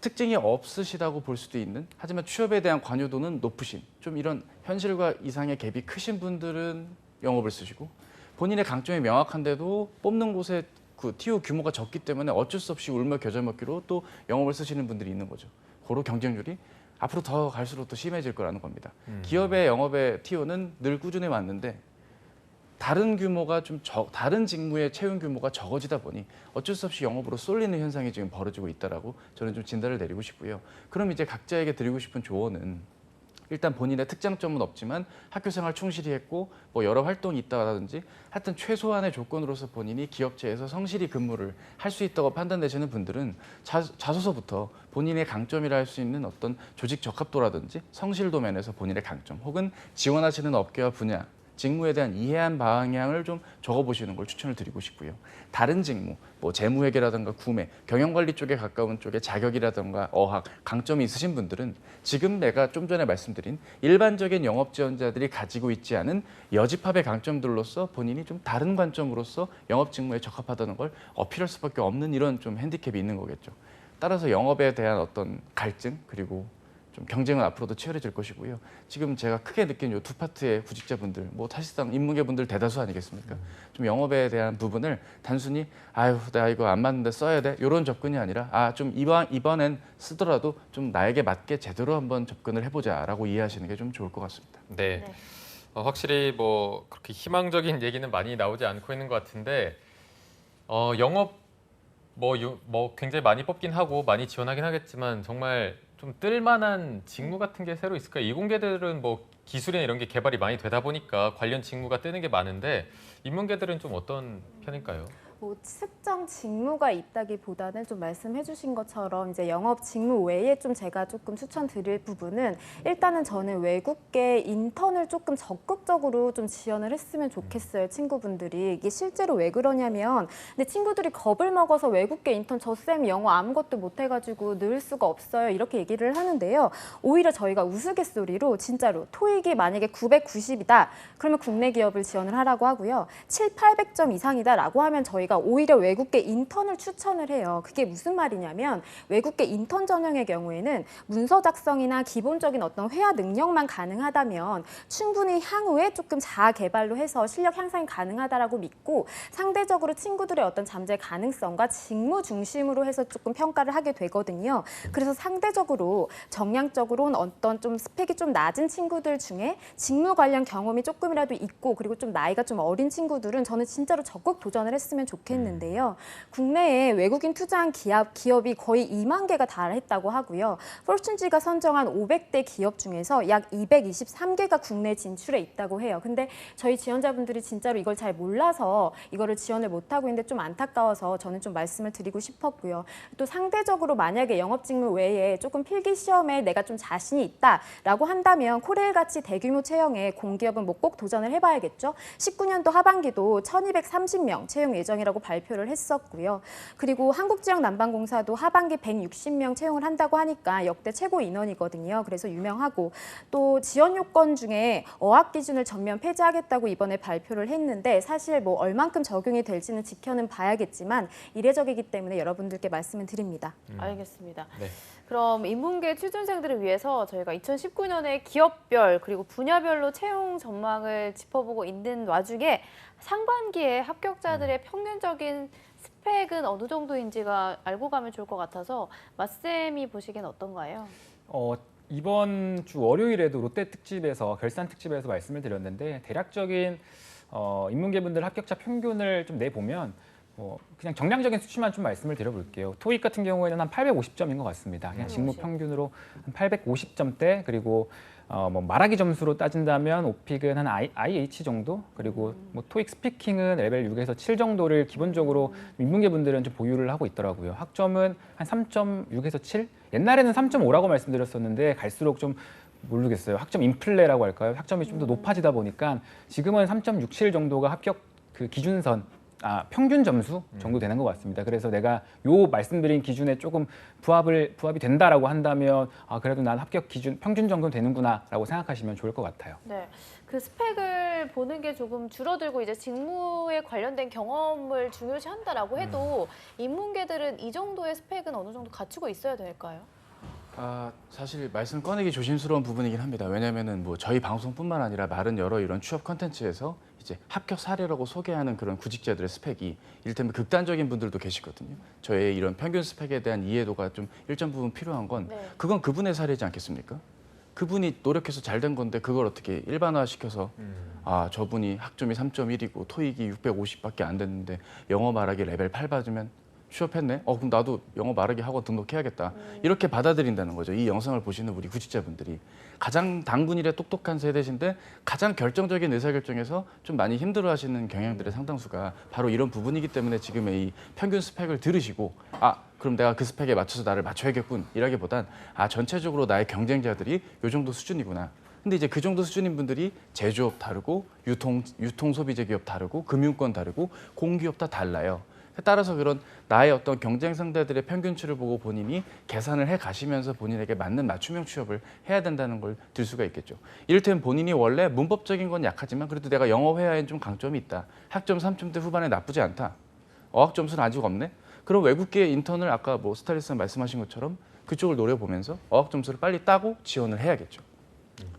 Speaker 3: 특징이 없으시다고 볼 수도 있는 하지만 취업에 대한 관여도는 높으신 좀 이런 현실과 이상의 갭이 크신 분들은 영업을 쓰시고 본인의 강점이 명확한데도 뽑는 곳에 그 TO 규모가 적기 때문에 어쩔 수 없이 울며 겨자 먹기로 또 영업을 쓰시는 분들이 있는 거죠. 고로 경쟁률이 앞으로 더 갈수록 더 심해질 거라는 겁니다. 기업의 영업의 TO는 늘 꾸준히 왔는데 다른 규모가 다른 직무의 채용 규모가 적어지다 보니 어쩔 수 없이 영업으로 쏠리는 현상이 지금 벌어지고 있다라고 저는 좀 진단을 내리고 싶고요. 그럼 이제 각자에게 드리고 싶은 조언은 일단 본인의 특장점은 없지만 학교 생활 충실히 했고 뭐 여러 활동이 있다라든지 하여튼 최소한의 조건으로서 본인이 기업체에서 성실히 근무를 할 수 있다고 판단되시는 분들은 자소서부터 본인의 강점이라 할 수 있는 어떤 조직 적합도라든지 성실도 면에서 본인의 강점 혹은 지원하시는 업계와 분야 직무에 대한 이해한 방향을 좀 적어보시는 걸 추천을 드리고 싶고요. 다른 직무, 뭐 재무회계라든가 구매, 경영관리 쪽에 가까운 쪽에 자격이라든가 어학, 강점이 있으신 분들은 지금 내가 좀 전에 말씀드린 일반적인 영업 지원자들이 가지고 있지 않은 여집합의 강점들로서 본인이 좀 다른 관점으로서 영업 직무에 적합하다는 걸 어필할 수밖에 없는 이런 좀 핸디캡이 있는 거겠죠. 따라서 영업에 대한 어떤 갈증 그리고 좀 경쟁은 앞으로도 치열해질 것이고요. 지금 제가 크게 느낀 요 두 파트의 구직자분들, 뭐 사실상 인문계분들 대다수 아니겠습니까? 좀 영업에 대한 부분을 단순히 아유 내가 이거 안 맞는데 써야 돼 이런 접근이 아니라 좀 이번엔 쓰더라도 좀 나에게 맞게 제대로 한번 접근을 해보자라고 이해하시는 게 좀 좋을 것 같습니다.
Speaker 1: 네.
Speaker 2: 네.
Speaker 1: 확실히 뭐 그렇게 희망적인 얘기는 많이 나오지 않고 있는 것 같은데 영업 뭐 굉장히 많이 뽑긴 하고 많이 지원하긴 하겠지만 정말 좀 뜰만한 직무 같은 게 새로 있을까요? 이공계들은 뭐 기술이나 이런 게 개발이 많이 되다 보니까 관련 직무가 뜨는 게 많은데 인문계들은 좀 어떤 편일까요?
Speaker 5: 뭐 특정 직무가 있다기보다는 좀 말씀해주신 것처럼 이제 영업 직무 외에 좀 제가 조금 추천드릴 부분은 일단은 저는 외국계 인턴을 조금 적극적으로 좀 지원을 했으면 좋겠어요. 친구분들이 이게 실제로 왜 그러냐면 근데 친구들이 겁을 먹어서 외국계 인턴 저 쌤 영어 아무것도 못해가지고 늘 수가 없어요 이렇게 얘기를 하는데요. 오히려 저희가 우스갯소리로 진짜로 토익이 만약에 990이다 그러면 국내 기업을 지원을 하라고 하고요. 7, 800점 이상이다라고 하면 저희가 오히려 외국계 인턴을 추천을 해요. 그게 무슨 말이냐면 외국계 인턴 전형의 경우에는 문서 작성이나 기본적인 어떤 회화 능력만 가능하다면 충분히 향후에 조금 자아 개발로 해서 실력 향상이 가능하다라고 믿고 상대적으로 친구들의 어떤 잠재 가능성과 직무 중심으로 해서 조금 평가를 하게 되거든요. 그래서 상대적으로 정량적으로는 어떤 좀 스펙이 좀 낮은 친구들 중에 직무 관련 경험이 조금이라도 있고 그리고 좀 나이가 좀 어린 친구들은 저는 진짜로 적극 도전을 했으면 좋겠는데요. 국내에 외국인 투자한 기업이 거의 2만 개가 달했다고 하고요. 포춘지가 선정한 500대 기업 중에서 약 223개가 국내 진출해 있다고 해요. 근데 저희 지원자분들이 진짜로 이걸 잘 몰라서 이거를 지원을 못하고 있는데 좀 안타까워서 저는 좀 말씀을 드리고 싶었고요. 또 상대적으로 만약에 영업 직무 외에 조금 필기 시험에 내가 좀 자신이 있다라고 한다면 코레일같이 대규모 채용에 공기업은 뭐 꼭 도전을 해봐야겠죠. 19년도 하반기도 1230명 채용 예정이라고 발표를 했었고요. 그리고 한국지역난방공사도 하반기 160명 채용을 한다고 하니까 역대 최고 인원이거든요. 그래서 유명하고 또 지원 요건 중에 어학 기준을 전면 폐지하겠다고 이번에 발표를 했는데 사실 뭐 얼만큼 적용이 될지는 지켜는 봐야겠지만 이례적이기 때문에 여러분들께 말씀을 드립니다.
Speaker 2: 알겠습니다.
Speaker 1: 네.
Speaker 2: 그럼 인문계 취준생들을 위해서 저희가 2019년에 기업별 그리고 분야별로 채용 전망을 짚어보고 있는 와중에 상반기에 합격자들의 평균적인 스펙은 어느 정도인지가 알고 가면 좋을 것 같아서 맛쌤이 보시기엔 어떤가요?
Speaker 4: 이번 주 월요일에도 롯데 특집에서 결산 특집에서 말씀을 드렸는데 대략적인 인문계분들 합격자 평균을 좀 내보면 그냥 정량적인 수치만 좀 말씀을 드려볼게요. 토익 같은 경우에는 한 850점인 것 같습니다. 그냥 직무 평균으로 한 850점대 그리고 뭐 말하기 점수로 따진다면 오픽은 한 IH 정도 그리고 뭐 토익 스피킹은 레벨 6에서 7 정도를 기본적으로 인문계 분들은 좀 보유를 하고 있더라고요. 학점은 한 3.6에서 7? 옛날에는 3.5라고 말씀드렸었는데 갈수록 좀 모르겠어요. 학점 인플레라고 할까요? 학점이 좀 더 높아지다 보니까 지금은 3.67 정도가 합격 그 기준선 평균 점수 정도 되는 것 같습니다. 그래서 내가 요 말씀드린 기준에 조금 부합이 된다라고 한다면 그래도 난 합격 기준 평균 정도 되는구나라고 생각하시면 좋을 것 같아요.
Speaker 2: 네, 그 스펙을 보는 게 조금 줄어들고 이제 직무에 관련된 경험을 중요시한다라고 해도 인문계들은 이 정도의 스펙은 어느 정도 갖추고 있어야 될까요?
Speaker 3: 사실 말씀 꺼내기 조심스러운 부분이긴 합니다. 왜냐하면은 뭐 저희 방송뿐만 아니라 많은 여러 이런 취업 콘텐츠에서 이제 합격 사례라고 소개하는 그런 구직자들의 스펙이 이를테면 극단적인 분들도 계시거든요. 저의 이런 평균 스펙에 대한 이해도가 좀 일정 부분 필요한 건
Speaker 2: 네.
Speaker 3: 그건 그분의 사례지 않겠습니까? 그분이 노력해서 잘 된 건데 그걸 어떻게 일반화시켜서 저분이 학점이 3.1이고 토익이 650밖에 안 됐는데 영어 말하기 레벨 8 받으면 취업했네? 그럼 나도 영어 말하기 학원 등록해야겠다. 이렇게 받아들인다는 거죠. 이 영상을 보시는 우리 구직자분들이. 가장 당군일에 똑똑한 세대신데 가장 결정적인 의사결정에서 좀 많이 힘들어하시는 경향들의 상당수가 바로 이런 부분이기 때문에 지금의 이 평균 스펙을 들으시고 그럼 내가 그 스펙에 맞춰서 나를 맞춰야겠군 이라기보단 전체적으로 나의 경쟁자들이 요 정도 수준이구나. 근데 이제 그 정도 수준인 분들이 제조업 다르고 유통 소비재 기업 다르고 금융권 다르고 공기업 다 달라요. 따라서 그런 나의 어떤 경쟁 상대들의 평균치를 보고 본인이 계산을 해 가시면서 본인에게 맞는 맞춤형 취업을 해야 된다는 걸 들 수가 있겠죠. 이를테면 본인이 원래 문법적인 건 약하지만 그래도 내가 영어 회화엔 좀 강점이 있다. 학점 3점대 후반에 나쁘지 않다. 어학 점수는 아직 없네. 그럼 외국계 인턴을 아까 뭐 스타일리스트 말씀하신 것처럼 그쪽을 노려보면서 어학 점수를 빨리 따고 지원을 해야겠죠.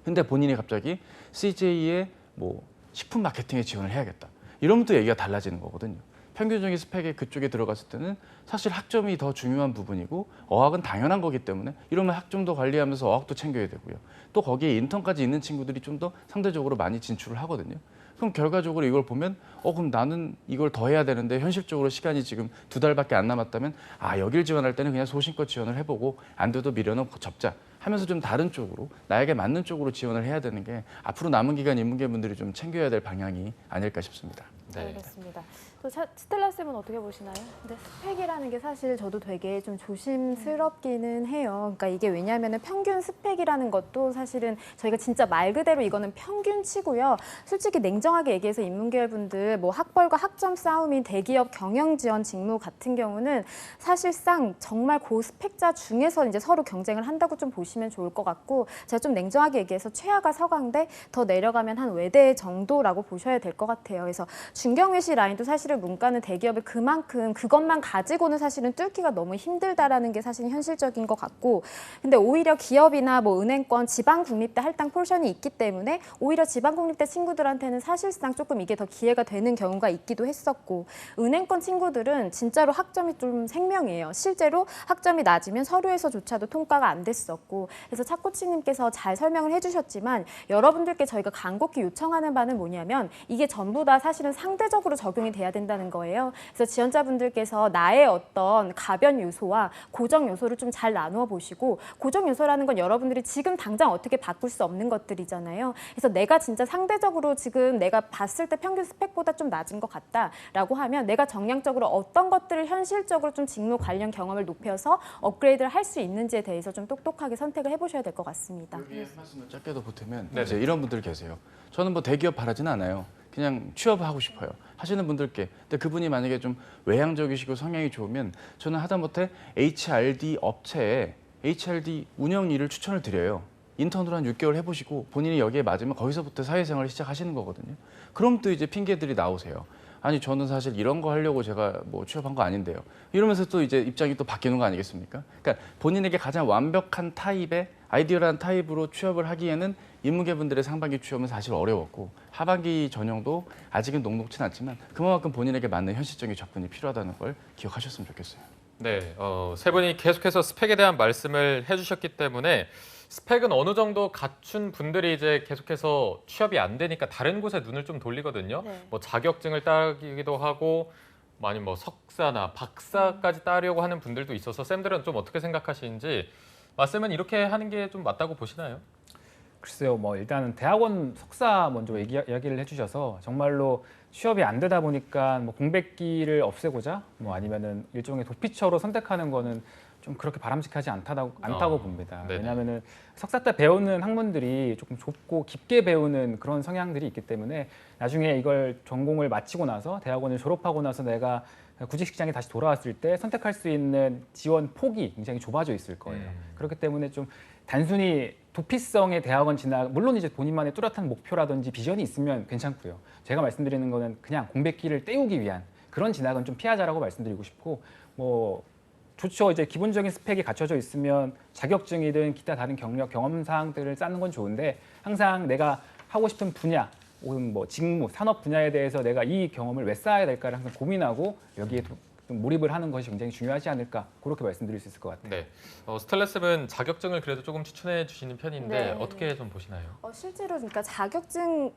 Speaker 3: 근데 본인이 갑자기 CJ의 뭐 식품 마케팅에 지원을 해야겠다. 이러면 또 얘기가 달라지는 거거든요. 평균적인 스펙에 그쪽에 들어갔을 때는 사실 학점이 더 중요한 부분이고 어학은 당연한 거기 때문에 이러면 학점도 관리하면서 어학도 챙겨야 되고요. 또 거기에 인턴까지 있는 친구들이 좀 더 상대적으로 많이 진출을 하거든요. 그럼 결과적으로 이걸 보면 그럼 나는 이걸 더 해야 되는데 현실적으로 시간이 지금 2달밖에 안 남았다면 여길 지원할 때는 그냥 소신껏 지원을 해보고 안 돼도 미련은 접자 하면서 좀 다른 쪽으로 나에게 맞는 쪽으로 지원을 해야 되는 게 앞으로 남은 기간 인문계분들이 좀 챙겨야 될 방향이 아닐까 싶습니다.
Speaker 1: 네.
Speaker 2: 알겠습니다. 또 스텔라 쌤은 어떻게 보시나요?
Speaker 5: 근데 스펙이라는 게 사실 저도 되게 좀 조심스럽기는 해요. 그러니까 이게 왜냐하면 평균 스펙이라는 것도 사실은 저희가 진짜 말 그대로 이거는 평균치고요. 솔직히 냉정하게 얘기해서 인문계열 분들 뭐 학벌과 학점 싸움인 대기업 경영 지원 직무 같은 경우는 사실상 정말 고스펙자 중에서 이제 서로 경쟁을 한다고 좀 보시면 좋을 것 같고 제가 좀 냉정하게 얘기해서 최하가 서강대 더 내려가면 한 외대 정도라고 보셔야 될 것 같아요. 그래서 중경외시 라인도 사실은 문과는 대기업을 그만큼 그것만 가지고는 사실은 뚫기가 너무 힘들다라는 게 사실 현실적인 것 같고 근데 오히려 기업이나 뭐 은행권 지방 국립대 할당 포션이 있기 때문에 오히려 지방 국립대 친구들한테는 사실상 조금 이게 더 기회가 되는 경우가 있기도 했었고 은행권 친구들은 진짜로 학점이 좀 생명이에요. 실제로 학점이 낮으면 서류에서조차도 통과가 안 됐었고 그래서 차코치님께서 잘 설명을 해주셨지만 여러분들께 저희가 간곡히 요청하는 바는 뭐냐면 이게 전부 다 사실은 상대적으로 적용이 돼야 된다는 거예요. 그래서 지원자분들께서 나의 어떤 가변 요소와 고정 요소를 좀 잘 나누어 보시고 고정 요소라는 건 여러분들이 지금 당장 어떻게 바꿀 수 없는 것들이잖아요. 그래서 내가 진짜 상대적으로 지금 내가 봤을 때 평균 스펙보다 좀 낮은 것 같다라고 하면 내가 정량적으로 어떤 것들을 현실적으로 좀 직무 관련 경험을 높여서 업그레이드를 할 수 있는지에 대해서 좀 똑똑하게 선택을 해보셔야 될 것 같습니다.
Speaker 3: 여기에 한 말씀을 짧게 더 보태면
Speaker 1: 네네.
Speaker 3: 이제 이런 분들 계세요. 저는 뭐 대기업 바라지는 않아요. 그냥 취업하고 싶어요. 하시는 분들께. 근데 그분이 만약에 좀 외향적이시고 성향이 좋으면 저는 하다못해 HRD 업체에 HRD 운영 일을 추천을 드려요. 인턴으로 한 6개월 해보시고 본인이 여기에 맞으면 거기서부터 사회생활을 시작하시는 거거든요. 그럼 또 이제 핑계들이 나오세요. 아니 저는 사실 이런 거 하려고 제가 뭐 취업한 거 아닌데요. 이러면서 또 이제 입장이 또 바뀌는 거 아니겠습니까? 그러니까 본인에게 가장 완벽한 타입의 아이디어라는 타입으로 취업을 하기에는 인문계 분들의 상반기 취업은 사실 어려웠고 하반기 전형도 아직은 녹록진 않지만 그만큼 본인에게 맞는 현실적인 접근이 필요하다는 걸 기억하셨으면 좋겠어요.
Speaker 1: 네, 세 분이 계속해서 스펙에 대한 말씀을 해주셨기 때문에 스펙은 어느 정도 갖춘 분들이 이제 계속해서 취업이 안 되니까 다른 곳에 눈을 좀 돌리거든요.
Speaker 2: 네.
Speaker 1: 뭐 자격증을 따기도 하고 아니면 뭐 석사나 박사까지 따려고 하는 분들도 있어서 쌤들은 좀 어떻게 생각하시는지 맞쌤은 이렇게 하는 게 좀 맞다고 보시나요?
Speaker 4: 글쎄요, 뭐 일단은 대학원 석사 먼저 이야기를 해주셔서 정말로 취업이 안 되다 보니까 뭐 공백기를 없애고자 뭐 아니면은 일종의 도피처로 선택하는 거는 좀 그렇게 바람직하지 않다고 봅니다.
Speaker 1: 네네.
Speaker 4: 왜냐하면은 석사 때 배우는 학문들이 조금 좁고 깊게 배우는 그런 성향들이 있기 때문에 나중에 이걸 전공을 마치고 나서 대학원을 졸업하고 나서 내가 구직 시장에 다시 돌아왔을 때 선택할 수 있는 지원 폭이 굉장히 좁아져 있을 거예요. 그렇기 때문에 좀 단순히 도피성의 대학원 진학, 물론 이제 본인만의 뚜렷한 목표라든지 비전이 있으면 괜찮고요. 제가 말씀드리는 거는 그냥 공백기를 때우기 위한 그런 진학은 좀 피하자라고 말씀드리고 싶고, 뭐 좋죠. 이제 기본적인 스펙이 갖춰져 있으면 자격증이든 기타 다른 경력, 경험 사항들을 쌓는 건 좋은데 항상 내가 하고 싶은 분야, 혹은 뭐 직무, 산업 분야에 대해서 내가 이 경험을 왜 쌓아야 될까를 항상 고민하고 여기에 좀 몰입을 하는 것이 굉장히 중요하지 않을까 그렇게 말씀드릴 수 있을 것 같아요.
Speaker 1: 네, 스텔레스는 자격증을 그래도 조금 추천해 주시는 편인데
Speaker 2: 네.
Speaker 1: 어떻게 좀 보시나요?
Speaker 5: 실제로 그러니까 자격증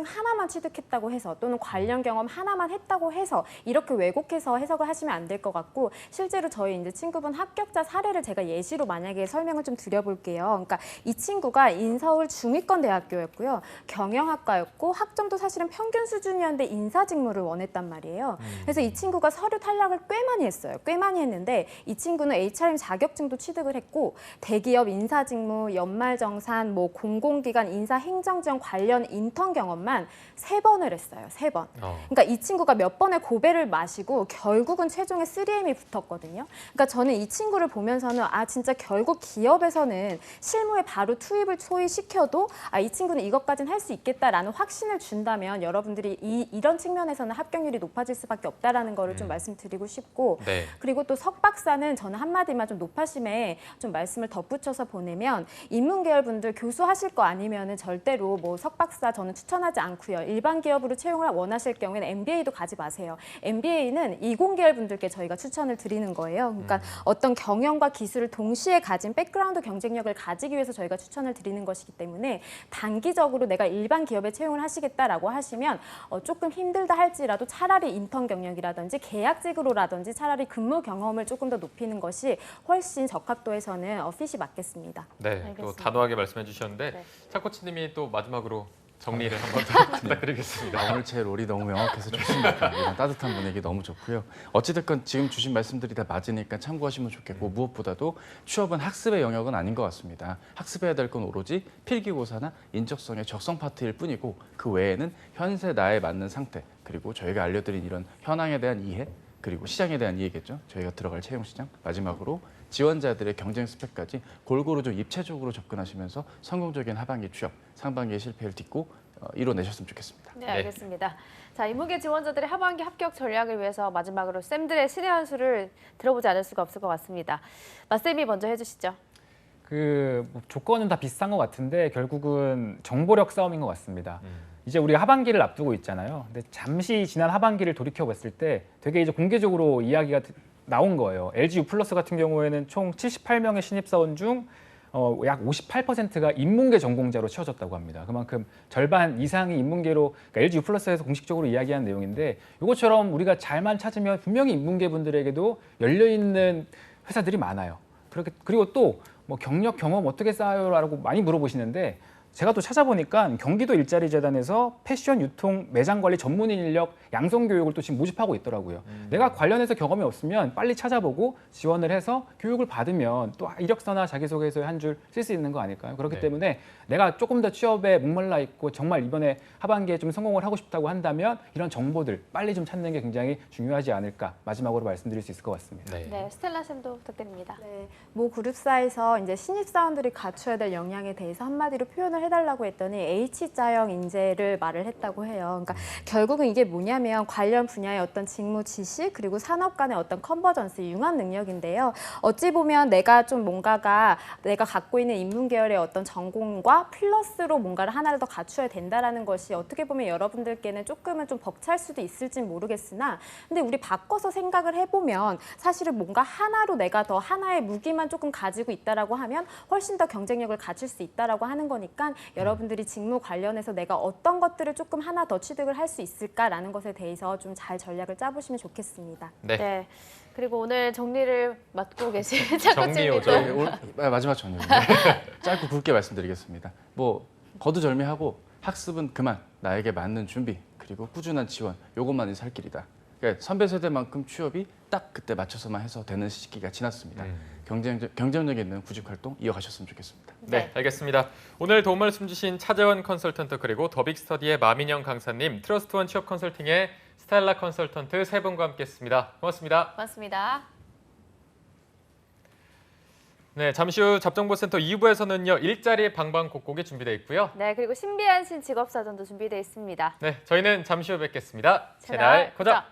Speaker 5: 하나만 취득했다고 해서 또는 관련 경험 하나만 했다고 해서 이렇게 왜곡해서 해석을 하시면 안 될 것 같고 실제로 저희 이제 친구분 합격자 사례를 제가 예시로 만약에 설명을 좀 드려볼게요. 그러니까 이 친구가 인서울 중위권 대학교였고요. 경영학과였고 학점도 사실은 평균 수준이었는데 인사 직무를 원했단 말이에요. 그래서 이 친구가 서류 탈락을 꽤 많이 했어요. 꽤 많이 했는데 이 친구는 HRM 자격증도 취득을 했고 대기업 인사 직무, 연말정산, 뭐 공공기관 인사 행정지원 관련 인턴 인턴 경험만 3번을 했어요. 3번. 그러니까 이 친구가 몇 번의 고배를 마시고 결국은 최종에 3M이 붙었거든요. 그러니까 저는 이 친구를 보면서는 아 진짜 결국 기업에서는 실무에 바로 투입을 초이시켜도 아 이 친구는 이것까지는 할 수 있겠다라는 확신을 준다면 여러분들이 이런 측면에서는 합격률이 높아질 수밖에 없다라는 거를 좀 말씀드리고 싶고
Speaker 1: 네.
Speaker 5: 그리고 또 석박사는 저는 한마디만 좀 높아심에 좀 말씀을 덧붙여서 보내면 인문계열 분들 교수하실 거 아니면은 절대로 뭐 석박사 저는 추천하지 않고요. 일반 기업으로 채용을 원하실 경우에는 MBA도 가지 마세요. MBA는 이공계열 분들께 저희가 추천을 드리는 거예요. 그러니까 어떤 경영과 기술을 동시에 가진 백그라운드 경쟁력을 가지기 위해서 저희가 추천을 드리는 것이기 때문에 단기적으로 내가 일반 기업에 채용을 하시겠다라고 하시면 조금 힘들다 할지라도 차라리 인턴 경력이라든지 계약직으로라든지 차라리 근무 경험을 조금 더 높이는 것이 훨씬 적합도에서는 핏이 맞겠습니다.
Speaker 1: 네, 또
Speaker 2: 알겠습니다.
Speaker 1: 단호하게 말씀해 주셨는데
Speaker 2: 네.
Speaker 1: 차코치님이 또 마지막으로 정리를 한번 더 부탁드리겠습니다.
Speaker 3: 오늘 제 롤이 너무 명확해서 좋습니다. 이런 따뜻한 분위기 너무 좋고요. 어찌됐건 지금 주신 말씀들이 다 맞으니까 참고하시면 좋겠고 무엇보다도 취업은 학습의 영역은 아닌 것 같습니다. 학습해야 될 건 오로지 필기고사나 인적성의 적성 파트일 뿐이고 그 외에는 현재 나에 맞는 상태 그리고 저희가 알려드린 이런 현황에 대한 이해 그리고 시장에 대한 이해겠죠. 저희가 들어갈 채용시장 마지막으로 지원자들의 경쟁 스펙까지 골고루 좀 입체적으로 접근하시면서 성공적인 하반기 취업, 상반기의 실패를 딛고 이뤄내셨으면 좋겠습니다.
Speaker 2: 네, 알겠습니다. 자, 인문계 지원자들의 하반기 합격 전략을 위해서 마지막으로 쌤들의 신의 한 수를 들어보지 않을 수가 없을 것 같습니다. 마쌤이 먼저 해주시죠.
Speaker 4: 뭐 조건은 다 비슷한 것 같은데 결국은 정보력 싸움인 것 같습니다. 이제 우리 하반기를 앞두고 있잖아요. 근데 잠시 지난 하반기를 돌이켜 봤을 때 되게 이제 공개적으로 이야기가 나온 거예요. LG U+ 같은 경우에는 총 78명의 신입사원 중 약 58%가 인문계 전공자로 채워졌다고 합니다. 그만큼 절반 이상이 인문계로 그러니까 LG U+에서 공식적으로 이야기한 내용인데 이것처럼 우리가 잘만 찾으면 분명히 인문계 분들에게도 열려 있는 회사들이 많아요. 그리고 또 뭐 경력 경험 어떻게 쌓아요라고 많이 물어보시는데 제가 또 찾아보니까 경기도 일자리재단에서 패션 유통 매장 관리 전문인 인력 양성 교육을 또 지금 모집하고 있더라고요. 내가 관련해서 경험이 없으면 빨리 찾아보고 지원을 해서 교육을 받으면 또 이력서나 자기소개서에 한 줄 쓸 수 있는 거 아닐까요? 그렇기
Speaker 1: 네.
Speaker 4: 때문에 내가 조금 더 취업에 목말라 있고 정말 이번에 하반기에 좀 성공을 하고 싶다고 한다면 이런 정보들 빨리 좀 찾는 게 굉장히 중요하지 않을까 마지막으로 말씀드릴 수 있을 것 같습니다.
Speaker 1: 네.
Speaker 2: 네, 스텔라 쌤도 부탁드립니다.
Speaker 5: 네, 모 그룹사에서 이제 신입사원들이 갖춰야 될 역량에 대해서 한마디로 표현을 해달라고 했더니 H자형 인재를 말을 했다고 해요. 그러니까 결국은 이게 뭐냐면 관련 분야의 어떤 직무 지식 그리고 산업 간의 어떤 컨버전스, 융합 능력인데요. 어찌 보면 내가 좀 뭔가가 내가 갖고 있는 인문 계열의 어떤 전공과 플러스로 뭔가를 하나를 더 갖춰야 된다라는 것이 어떻게 보면 여러분들께는 조금은 좀 벅찰 수도 있을진 모르겠으나 근데 우리 바꿔서 생각을 해보면 사실은 뭔가 하나로 내가 더 하나의 무기만 조금 가지고 있다라고 하면 훨씬 더 경쟁력을 갖출 수 있다라고 하는 거니까 여러분들이 직무 관련해서 내가 어떤 것들을 조금 하나 더 취득을 할 수 있을까라는 것에 대해서 좀 잘 전략을 짜보시면 좋겠습니다.
Speaker 1: 네.
Speaker 2: 네. 그리고 오늘 정리를 맡고 계신
Speaker 1: 정리
Speaker 2: 차코치님도
Speaker 1: 요정.
Speaker 3: 마지막 정리입니다. 짧고 굵게 말씀드리겠습니다. 뭐 거두절미하고 학습은 그만, 나에게 맞는 준비, 그리고 꾸준한 지원, 요것만이 살 길이다. 그러니까 선배 세대만큼 취업이 딱 그때 맞춰서만 해서 되는 시기가 지났습니다. 경쟁력 있는 구직 활동 이어가셨으면 좋겠습니다.
Speaker 1: 네, 알겠습니다. 오늘 도움 말씀 주신 차재원 컨설턴트 그리고 더빅스터디의 마민영 강사님, 트러스트원 취업 컨설팅의 스텔라 컨설턴트 세 분과 함께했습니다. 고맙습니다.
Speaker 2: 고맙습니다.
Speaker 1: 네, 잠시 후 잡정보센터 2부에서는요 일자리 방방곡곡이 준비되어 있고요.
Speaker 2: 네, 그리고 신비한 신직업사전도 준비되어 있습니다.
Speaker 1: 네, 저희는 잠시 후 뵙겠습니다. 채널 고정.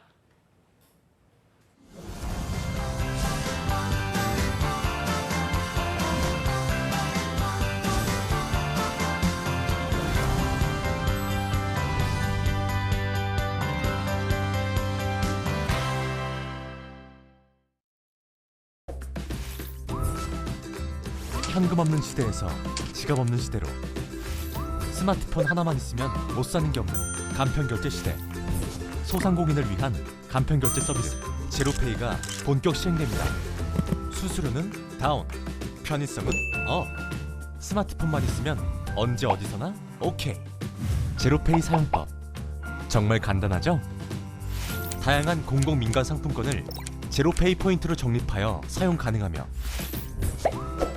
Speaker 6: 현금 없는 시대에서 지갑 없는 시대로 스마트폰 하나만 있으면 못 사는 게 없는 간편결제 시대. 소상공인을 위한 간편결제 서비스 제로페이가 본격 시행됩니다. 수수료는 다운, 편의성은 업. 스마트폰만 있으면 언제 어디서나 오케이. 제로페이 사용법 정말 간단하죠? 다양한 공공민간 상품권을 제로페이 포인트로 적립하여 사용 가능하며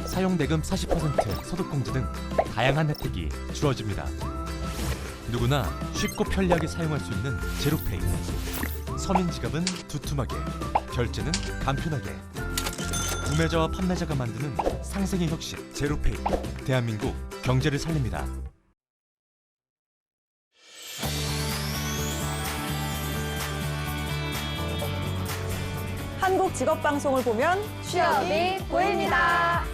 Speaker 6: 사용대금 40% 소득공제 등 다양한 혜택이 주어집니다. 누구나 쉽고 편리하게 사용할 수 있는 제로페이. 서민 지갑은 두툼하게, 결제는 간편하게. 구매자와 판매자가 만드는 상생의 혁신 제로페이. 대한민국 경제를 살립니다.
Speaker 7: 한국 직업 방송을 보면
Speaker 2: 취업이 보입니다.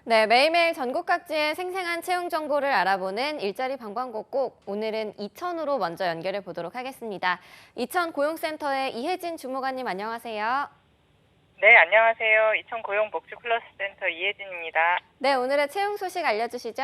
Speaker 2: 네, 매일매일 전국 각지의 생생한 채용 정보를 알아보는 일자리 방방곡곡. 오늘은 이천으로 먼저 연결해 보도록 하겠습니다. 이천 고용센터의 이혜진 주무관님 안녕하세요.
Speaker 8: 네, 안녕하세요. 이천 고용복지플러스센터 이혜진입니다.
Speaker 2: 네, 오늘의 채용 소식 알려주시죠.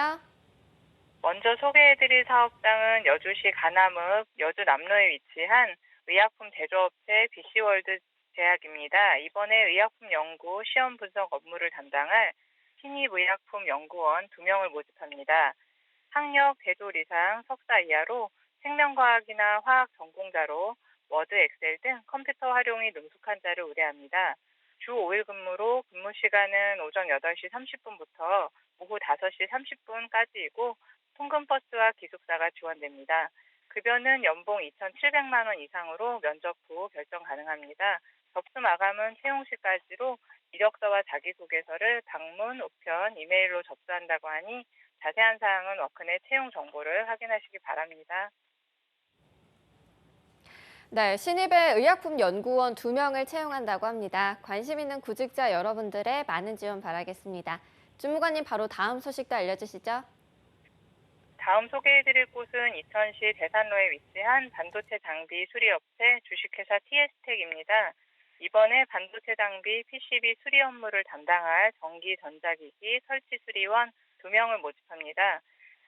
Speaker 8: 먼저 소개해드릴 사업장은 여주시 가남읍 여주 남로에 위치한 의약품 제조업체 BC월드 제약입니다. 이번에 의약품 연구 시험 분석 업무를 담당할 신입 의약품 연구원 2명을 모집합니다. 학력 대졸 이상 석사 이하로 생명과학이나 화학 전공자로 워드, 엑셀 등 컴퓨터 활용이 능숙한 자를 우대합니다. 주 5일 근무로 근무 시간은 오전 8시 30분부터 오후 5시 30분까지이고 통근버스와 기숙사가 지원됩니다. 급여는 연봉 2,700만 원 이상으로 면접 후 결정 가능합니다. 접수 마감은 채용 시까지로 이력서와 자기소개서를 방문, 우편, 이메일로 접수한다고 하니 자세한 사항은 워크넷 채용 정보를 확인하시기 바랍니다.
Speaker 2: 네, 신입의 의약품 연구원 2명을 채용한다고 합니다. 관심 있는 구직자 여러분들의 많은 지원 바라겠습니다. 주무관님 바로 다음 소식도 알려주시죠.
Speaker 8: 다음 소개해드릴 곳은 이천시 대산로에 위치한 반도체 장비 수리업체 주식회사 TS텍입니다. 이번에 반도체 장비 PCB 수리 업무를 담당할 전기 전자기기 설치 수리원 2명을 모집합니다.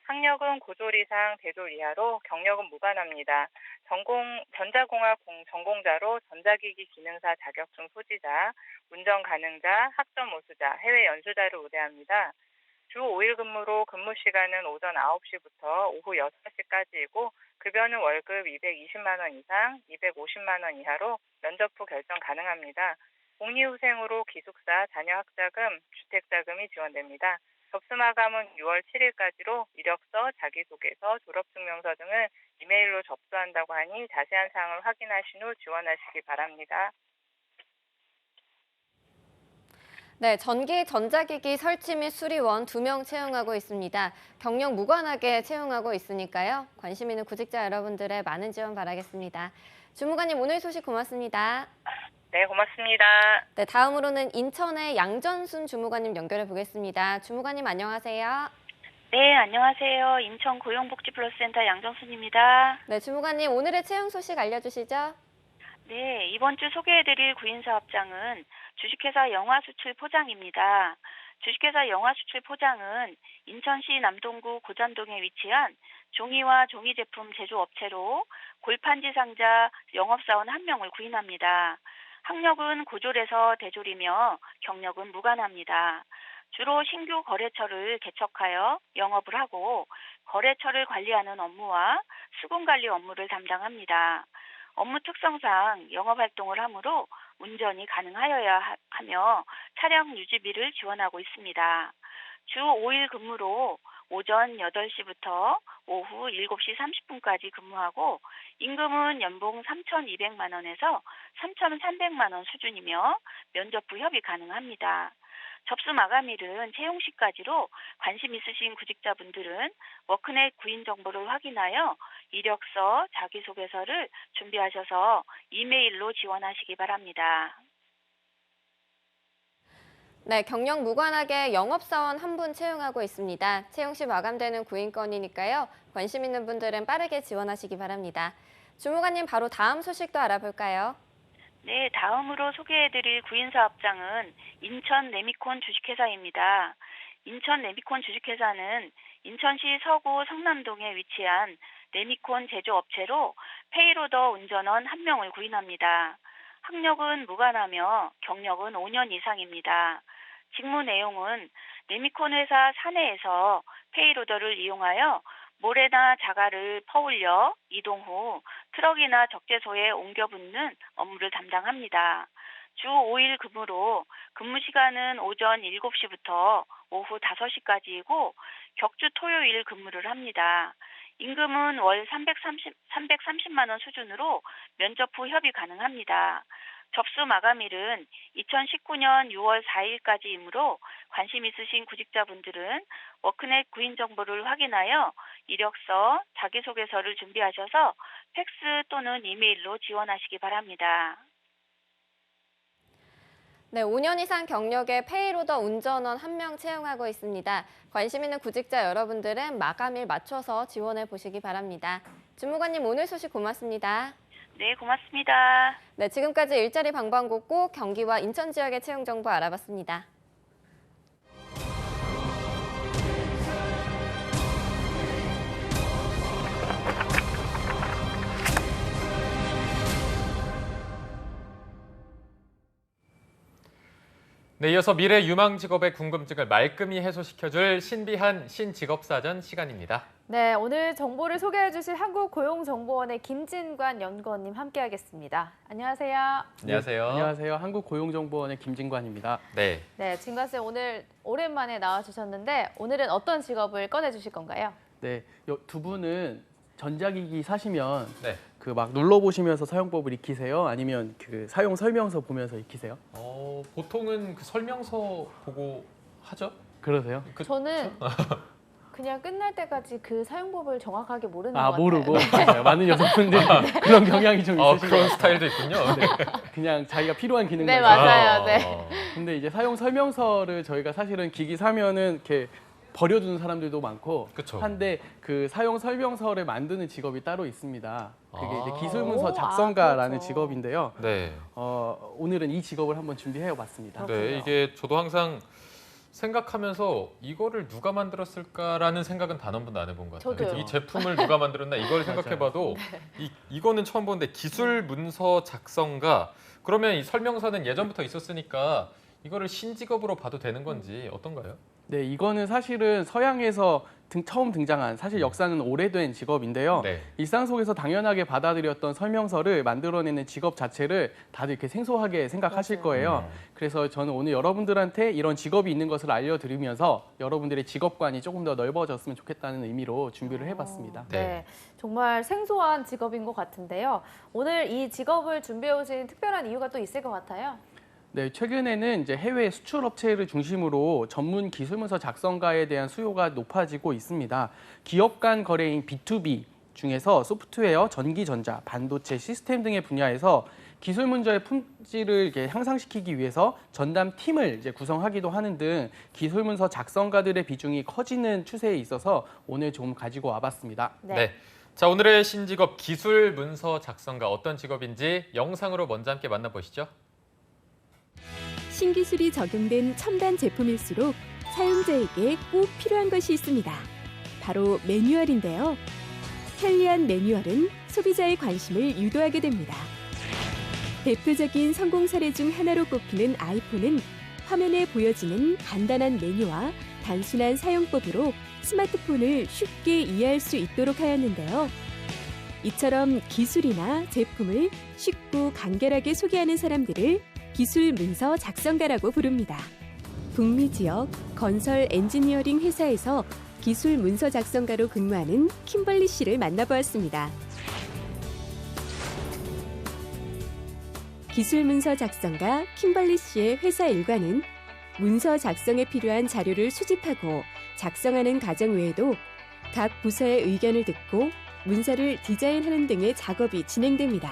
Speaker 8: 학력은 고졸 이상 대졸 이하로 경력은 무관합니다. 전자공학 전공자로 전자기기 기능사 자격증 소지자, 운전 가능자, 학점 우수자, 해외 연수자를 우대합니다. 주 5일 근무로 근무 시간은 오전 9시부터 오후 6시까지이고 급여는 월급 220만 원 이상, 250만 원 이하로 면접 후 결정 가능합니다. 복리후생으로 기숙사, 자녀학자금, 주택자금이 지원됩니다. 접수 마감은 6월 7일까지로 이력서, 자기소개서, 졸업증명서 등을 이메일로 접수한다고 하니 자세한 사항을 확인하신 후 지원하시기 바랍니다.
Speaker 2: 네, 전기 전자기기 설치 및 수리원 2명 채용하고 있습니다. 경력 무관하게 채용하고 있으니까요. 관심 있는 구직자 여러분들의 많은 지원 바라겠습니다. 주무관님 오늘 소식 고맙습니다.
Speaker 8: 네, 고맙습니다.
Speaker 2: 네, 다음으로는 인천의 양전순 주무관님 연결해 보겠습니다. 주무관님 안녕하세요.
Speaker 9: 네, 안녕하세요. 인천 고용복지플러스센터 양정순입니다.
Speaker 2: 네, 주무관님 오늘의 채용 소식 알려주시죠.
Speaker 9: 네, 이번 주 소개해드릴 구인사업장은 주식회사 영화수출 포장입니다. 주식회사 영화수출 포장은 인천시 남동구 고잔동에 위치한 종이와 종이 제품 제조업체로 골판지 상자 영업사원 1명을 구인합니다. 학력은 고졸에서 대졸이며 경력은 무관합니다. 주로 신규 거래처를 개척하여 영업을 하고 거래처를 관리하는 업무와 수공관리 업무를 담당합니다. 업무 특성상 영업활동을 하므로 운전이 가능하여야 하며 차량 유지비를 지원하고 있습니다. 주 5일 근무로 오전 8시부터 오후 7시 30분까지 근무하고 임금은 연봉 3,200만 원에서 3,300만 원 수준이며 면접 후 협의 가능합니다. 접수 마감일은 채용 시까지로 관심 있으신 구직자분들은 워크넷 구인 정보를 확인하여 이력서, 자기소개서를 준비하셔서 이메일로 지원하시기 바랍니다.
Speaker 2: 네, 경력 무관하게 영업사원 1분 채용하고 있습니다. 채용 시 마감되는 구인건이니까요. 관심 있는 분들은 빠르게 지원하시기 바랍니다. 주무관님 바로 다음 소식도 알아볼까요?
Speaker 9: 네, 다음으로 소개해드릴 구인사업장은 인천 레미콘 주식회사입니다. 인천 레미콘 주식회사는 인천시 서구 성남동에 위치한 레미콘 제조업체로 페이로더 운전원 1명을 구인합니다. 학력은 무관하며 경력은 5년 이상입니다. 직무 내용은 레미콘 회사 사내에서 페이로더를 이용하여 모래나 자갈을 퍼올려 이동 후 트럭이나 적재소에 옮겨 붓는 업무를 담당합니다. 주 5일 근무로 근무 시간은 오전 7시부터 오후 5시까지이고 격주 토요일 근무를 합니다. 임금은 월 330만 원 수준으로 면접 후 협의 가능합니다. 접수 마감일은 2019년 6월 4일까지이므로 관심 있으신 구직자분들은 워크넷 구인 정보를 확인하여 이력서, 자기소개서를 준비하셔서 팩스 또는 이메일로 지원하시기 바랍니다.
Speaker 7: 네, 5년 이상 경력의 페이로더 운전원 1명 채용하고 있습니다. 관심 있는 구직자 여러분들은 마감일 맞춰서 지원해 보시기 바랍니다. 주무관님, 오늘 소식 고맙습니다.
Speaker 9: 네, 고맙습니다.
Speaker 7: 네, 지금까지 일자리 방방곡곡 경기와 인천 지역의 채용 정보 알아봤습니다.
Speaker 1: 네, 이어서 미래 유망 직업의 궁금증을 말끔히 해소시켜줄 신비한 신직업사전 시간입니다.
Speaker 2: 네, 오늘 정보를 소개해 주실 한국고용정보원의 김진관 연구원님 함께하겠습니다. 안녕하세요.
Speaker 1: 안녕하세요.
Speaker 3: 안녕하세요. 한국고용정보원의 김진관입니다.
Speaker 1: 네.
Speaker 2: 네, 진관쌤 오늘 오랜만에 나와주셨는데 오늘은 어떤 직업을 꺼내주실 건가요?
Speaker 10: 네, 두 분은 전자기기 사시면
Speaker 1: 네.
Speaker 10: 그 막 눌러보시면서 사용법을 익히세요? 아니면 그 사용 설명서 보면서 익히세요?
Speaker 1: 보통은 그 설명서 보고 하죠?
Speaker 10: 그러세요?
Speaker 2: 저는 그냥 끝날 때까지 그 사용법을 정확하게 모르는 것 같아요.
Speaker 10: 모르고 맞아요. 많은 여성분들이 그런 경향이 좀 있으신 것
Speaker 1: 그런
Speaker 10: 같아요.
Speaker 1: 스타일도 있군요. 네.
Speaker 10: 그냥 자기가 필요한 기능만
Speaker 2: 네,
Speaker 10: 있어요.
Speaker 2: 맞아요. 네.
Speaker 10: 근데 이제 사용 설명서를 저희가 사실은 기기 사면은 이렇게 버려두는 사람들도 많고
Speaker 1: 그쵸.
Speaker 10: 한데 그 사용 설명서를 만드는 직업이 따로 있습니다. 그게 이제
Speaker 1: 아.
Speaker 10: 기술문서
Speaker 2: 오,
Speaker 10: 작성가라는
Speaker 2: 그렇죠.
Speaker 10: 직업인데요.
Speaker 1: 네.
Speaker 10: 오늘은 이 직업을 한번 준비해봤습니다.
Speaker 1: 네, 이게 저도 항상 생각하면서 이거를 누가 만들었을까라는 생각은 단 한 번도 안 해본 것 같아요.
Speaker 2: 저도요.
Speaker 1: 이 제품을 누가 만들었나 이걸 생각해봐도 이거는 처음 보는데 기술 문서 작성가 그러면 이 설명서는 예전부터 있었으니까 이거를 신직업으로 봐도 되는 건지 어떤가요?
Speaker 10: 네, 이거는 사실은 서양에서 처음 등장한 사실 역사는 오래된 직업인데요.
Speaker 1: 네.
Speaker 10: 일상 속에서 당연하게 받아들였던 설명서를 만들어내는 직업 자체를 다들 이렇게 생소하게 생각하실 거예요. 그래서 저는 오늘 여러분들한테 이런 직업이 있는 것을 알려드리면서 여러분들의 직업관이 조금 더 넓어졌으면 좋겠다는 의미로 준비를 해봤습니다.
Speaker 2: 네, 정말 생소한 직업인 것 같은데요. 오늘 이 직업을 준비해 오신 특별한 이유가 또 있을 것 같아요.
Speaker 10: 네, 최근에는 이제 해외 수출 업체를 중심으로 전문 기술문서 작성가에 대한 수요가 높아지고 있습니다. 기업 간 거래인 B2B 중에서 소프트웨어, 전기전자, 반도체, 시스템 등의 분야에서 기술 문서의 품질을 이렇게 향상시키기 위해서 전담 팀을 이제 구성하기도 하는 등 기술 문서 작성가들의 비중이 커지는 추세에 있어서 오늘 좀 가지고 와봤습니다.
Speaker 1: 네. 자, 오늘의 신직업 기술 문서 작성가 어떤 직업인지 영상으로 먼저 함께 만나보시죠.
Speaker 11: 신기술이 적용된 첨단 제품일수록 사용자에게 꼭 필요한 것이 있습니다. 바로 매뉴얼인데요. 편리한 매뉴얼은 소비자의 관심을 유도하게 됩니다. 대표적인 성공 사례 중 하나로 꼽히는 아이폰은 화면에 보여지는 간단한 메뉴와 단순한 사용법으로 스마트폰을 쉽게 이해할 수 있도록 하였는데요. 이처럼 기술이나 제품을 쉽고 간결하게 소개하는 사람들을 기술 문서 작성가라고 부릅니다. 북미 지역 건설 엔지니어링 회사에서 기술 문서 작성가로 근무하는 킴벌리 씨를 만나보았습니다. 기술 문서 작성가 킴벌리 씨의 회사 일과는 문서 작성에 필요한 자료를 수집하고 작성하는 과정 외에도 각 부서의 의견을 듣고 문서를 디자인하는 등의 작업이 진행됩니다.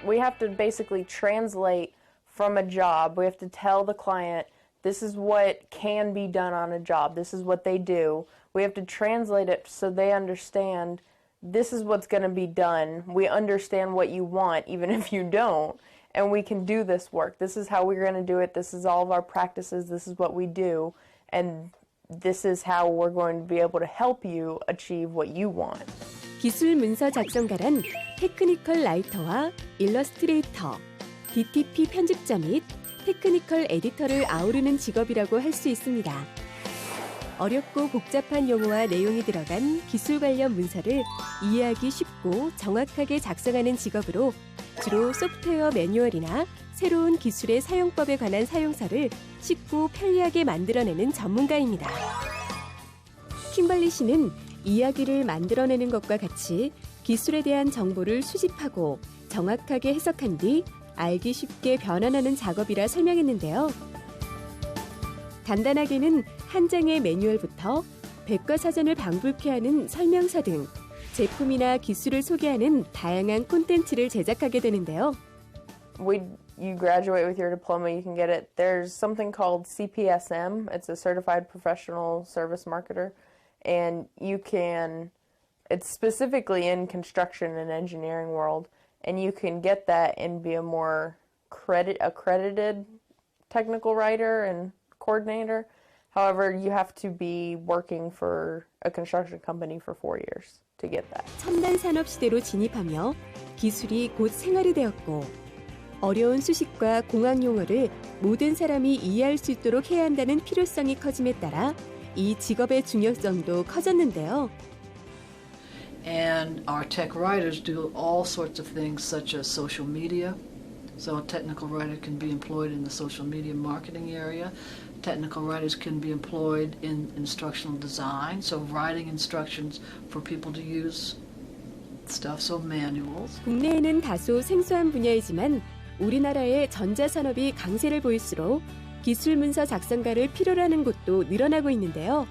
Speaker 12: We have to basically translate from a job. We have to tell the client, this is what can be done on a job. This is what they do. We have to translate it so they understand this is what's going to be done. We understand what you want, even if you don't. and we can do this work. This is how we're going to do it. This is all of our practices. This is what we do. And this is how we're going to be able to help you achieve what you want.
Speaker 11: 기술 문서 작성가란 테크니컬 라이터와 일러스트레이터, DTP 편집자 및 테크니컬 에디터를 아우르는 직업이라고 할 수 있습니다. 어렵고 복잡한 용어와 내용이 들어간 기술 관련 문서를 이해하기 쉽고 정확하게 작성하는 직업으로 주로 소프트웨어 매뉴얼이나 새로운 기술의 사용법에 관한 사용서를 쉽고 편리하게 만들어내는 전문가입니다. 킴벌리 씨는 이야기를 만들어내는 것과 같이 기술에 대한 정보를 수집하고 정확하게 해석한 뒤 알기 쉽게 변환하는 작업이라 설명했는데요. 간단하게는 한 장의 매뉴얼부터 백과사전을 방불케 하는 설명서 등 제품이나 기술을 소개하는 다양한 콘텐츠를 제작하게 되는데요.
Speaker 12: You graduate with your diploma, you can get it. There's something called CPSM. It's a Certified Professional Service Marketer. And it's specifically in construction and engineering world. And you can get that and be a more accredited technical writer and coordinator. However, you have to be working for a construction company for 4 years to get that.
Speaker 11: 첨단 산업 시대로 진입하며 기술이 곧 생활이 되었고 어려운 수식과 공학 용어를 모든 사람이 이해할 수 있도록 해야 한다는 필요성이 커짐에 따라 이 직업의 중요성도 커졌는데요.
Speaker 13: And our tech writers do all sorts of things such as social media. So a technical writer can be employed in the social media marketing area. Technical writers can be employed in instructional design, so writing instructions for people to use stuff, so manuals.
Speaker 11: 국내에는 다소 생소한 분야이지만 우리나라의 전자산업이 강세를 보일수록 기술문서 작성가를 필요로 하는 곳도 늘어나고 있는데요.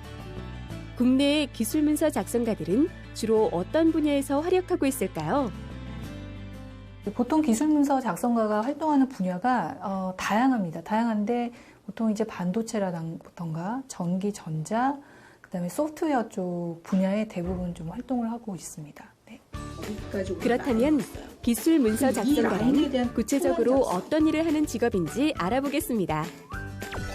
Speaker 11: 국내의 기술문서 작성가들은 주로 어떤 분야에서 활약하고 있을까요?
Speaker 14: 보통 기술문서 작성가가 활동하는 분야가 다양합니다. 다양한데 보통 이제 반도체라던가 전기, 전자, 그다음에 소프트웨어 쪽 분야에 대부분 좀 활동을 하고 있습니다. 네.
Speaker 11: 그렇다면 기술 문서 작성가란 구체적으로 어떤 일을 하는 직업인지 알아보겠습니다.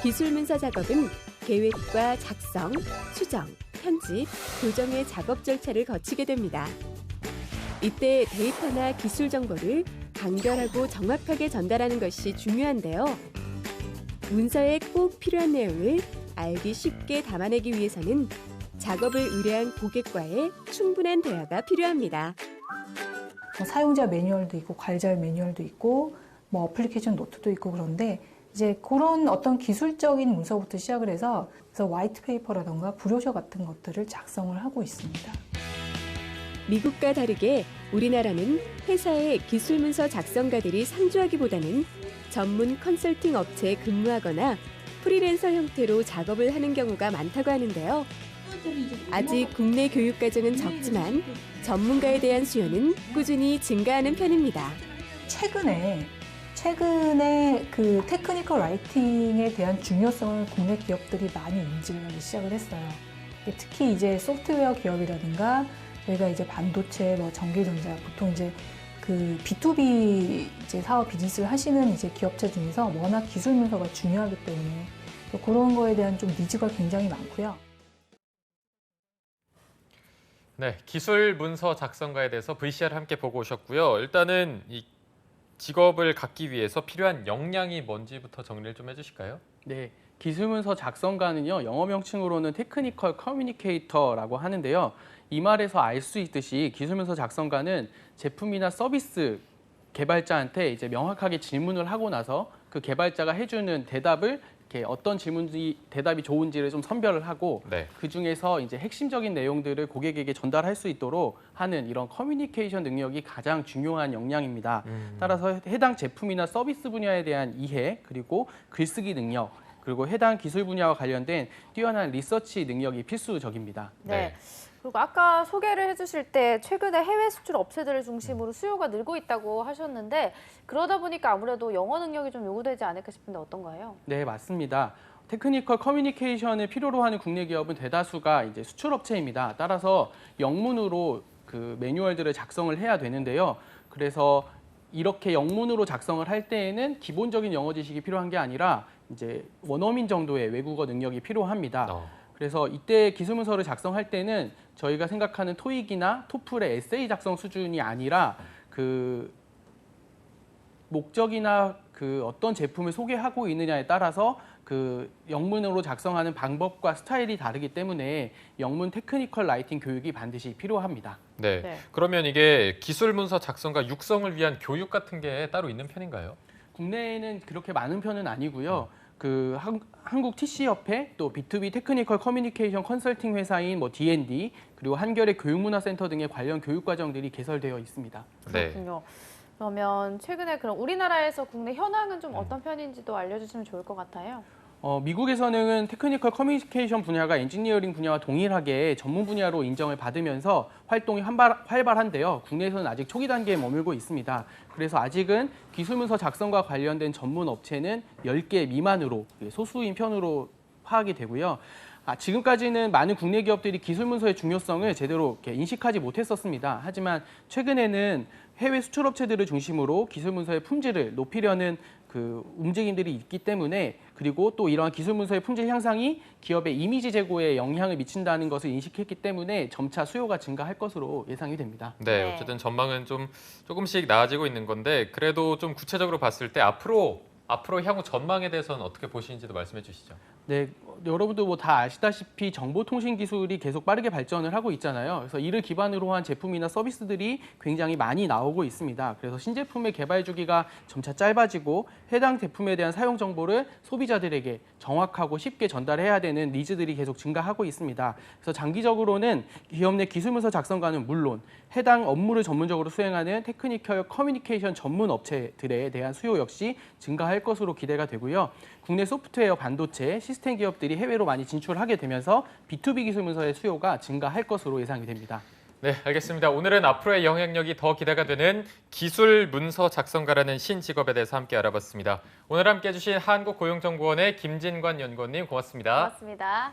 Speaker 11: 기술 문서 작업은 계획과 작성, 수정, 편집, 교정의 작업 절차를 거치게 됩니다. 이때 데이터나 기술 정보를 간결하고 정확하게 전달하는 것이 중요한데요. 문서에 꼭 필요한 내용을 알기 쉽게 담아내기 위해서는 작업을 의뢰한 고객과의 충분한 대화가 필요합니다.
Speaker 14: 사용자 매뉴얼도 있고 관리자 매뉴얼도 있고 뭐 어플리케이션 노트도 있고 그런데 이제 그런 어떤 기술적인 문서부터 시작을 해서 그래서 화이트 페이퍼라던가 브로셔 같은 것들을 작성을 하고 있습니다.
Speaker 11: 미국과 다르게 우리나라는 회사의 기술문서 작성가들이 상주하기보다는 전문 컨설팅 업체에 근무하거나 프리랜서 형태로 작업을 하는 경우가 많다고 하는데요. 아직 국내 교육 과정은 적지만 전문가에 대한 수요는 꾸준히 증가하는 편입니다.
Speaker 14: 최근에 그 테크니컬 라이팅에 대한 중요성을 국내 기업들이 많이 인지를 하기 시작을 했어요. 특히 이제 소프트웨어 기업이라든가 저희가 이제 반도체, 뭐 전기전자 보통 이제 그 B2B 이제 사업 비즈니스를 하시는 이제 기업체 중에서 워낙 기술 문서가 중요하기 때문에 또 그런 거에 대한 좀 니즈가 굉장히 많고요.
Speaker 1: 네, 기술 문서 작성가에 대해서 VCR을 함께 보고 오셨고요. 일단은 이 직업을 갖기 위해서 필요한 역량이 뭔지부터 정리를 좀 해주실까요?
Speaker 10: 네, 기술문서 작성가는요, 영어 명칭으로는 테크니컬 커뮤니케이터라고 하는데요. 이 말에서 알 수 있듯이 기술문서 작성가는 제품이나 서비스 개발자한테 이제 명확하게 질문을 하고 나서 그 개발자가 해주는 대답을 이렇게 어떤 대답이 좋은지를 좀 선별을 하고
Speaker 1: 네.
Speaker 10: 그 중에서 이제 핵심적인 내용들을 고객에게 전달할 수 있도록 하는 이런 커뮤니케이션 능력이 가장 중요한 역량입니다. 따라서 해당 제품이나 서비스 분야에 대한 이해, 그리고 글쓰기 능력, 그리고 해당 기술 분야와 관련된 뛰어난 리서치 능력이 필수적입니다.
Speaker 2: 네. 그리고 아까 소개를 해주실 때 최근에 해외 수출 업체들을 중심으로 수요가 늘고 있다고 하셨는데 그러다 보니까 아무래도 영어 능력이 좀 요구되지 않을까 싶은데 어떤가요?
Speaker 10: 네, 맞습니다. 테크니컬 커뮤니케이션을 필요로 하는 국내 기업은 대다수가 이제 수출 업체입니다. 따라서 영문으로 그 매뉴얼들을 작성을 해야 되는데요. 그래서 이렇게 영문으로 작성을 할 때에는 기본적인 영어 지식이 필요한 게 아니라 이제 원어민 정도의 외국어 능력이 필요합니다. 그래서 이때 기술문서를 작성할 때는 저희가 생각하는 토익이나 토플의 에세이 작성 수준이 아니라 그 목적이나 그 어떤 제품을 소개하고 있느냐에 따라서 그 영문으로 작성하는 방법과 스타일이 다르기 때문에 영문 테크니컬 라이팅 교육이 반드시 필요합니다.
Speaker 1: 네. 그러면 이게 기술 문서 작성과 육성을 위한 교육 같은 게 따로 있는 편인가요?
Speaker 10: 국내에는 그렇게 많은 편은 아니고요. 그 한국 TC협회 또 B2B 테크니컬 커뮤니케이션 컨설팅 회사인 뭐 D&D 그리고 한겨레 교육문화센터 등의 관련 교육 과정들이 개설되어 있습니다.
Speaker 2: 그렇군요. 그러면 최근에 그럼 우리나라에서 국내 현황은 좀 어떤 편인지도 알려주시면 좋을 것 같아요.
Speaker 10: 미국에서는 테크니컬 커뮤니케이션 분야가 엔지니어링 분야와 동일하게 전문 분야로 인정을 받으면서 활동이 활발한데요. 국내에서는 아직 초기 단계에 머물고 있습니다. 그래서 아직은 기술문서 작성과 관련된 전문 업체는 10개 미만으로 소수인 편으로 파악이 되고요. 지금까지는 많은 국내 기업들이 기술문서의 중요성을 제대로 이렇게 인식하지 못했었습니다. 하지만 최근에는 해외 수출업체들을 중심으로 기술문서의 품질을 높이려는 그 움직임들이 있기 때문에 그리고 또 이러한 기술문서의 품질 향상이 기업의 이미지 제고에 영향을 미친다는 것을 인식했기 때문에 점차 수요가 증가할 것으로 예상이 됩니다.
Speaker 1: 네, 어쨌든 전망은 좀 조금씩 나아지고 있는 건데 그래도 좀 구체적으로 봤을 때 앞으로 향후 전망에 대해서는 어떻게 보시는지도 말씀해 주시죠.
Speaker 10: 네, 여러분도 뭐 다 아시다시피 정보통신 기술이 계속 빠르게 발전을 하고 있잖아요. 그래서 이를 기반으로 한 제품이나 서비스들이 굉장히 많이 나오고 있습니다. 그래서 신제품의 개발 주기가 점차 짧아지고 해당 제품에 대한 사용 정보를 소비자들에게 정확하고 쉽게 전달해야 되는 니즈들이 계속 증가하고 있습니다. 그래서 장기적으로는 기업 내 기술문서 작성가는 물론 해당 업무를 전문적으로 수행하는 테크니컬 커뮤니케이션 전문 업체들에 대한 수요 역시 증가할 것으로 기대가 되고요. 국내 소프트웨어, 반도체, 시스템 기업들이 해외로 많이 진출하게 되면서 B2B 기술문서의 수요가 증가할 것으로 예상이 됩니다.
Speaker 1: 네, 알겠습니다. 오늘은 앞으로의 영향력이 더 기대가 되는 기술 문서 작성가라는 신직업에 대해서 함께 알아봤습니다. 오늘 함께 해주신 한국고용정보원의 김진관 연구원님 고맙습니다.
Speaker 2: 고맙습니다.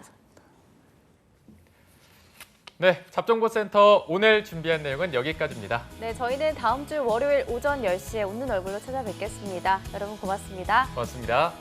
Speaker 1: 네, 잡정보센터 오늘 준비한 내용은 여기까지입니다.
Speaker 2: 네, 저희는 다음 주 월요일 오전 10시에 웃는 얼굴로 찾아뵙겠습니다. 여러분 고맙습니다.
Speaker 1: 고맙습니다.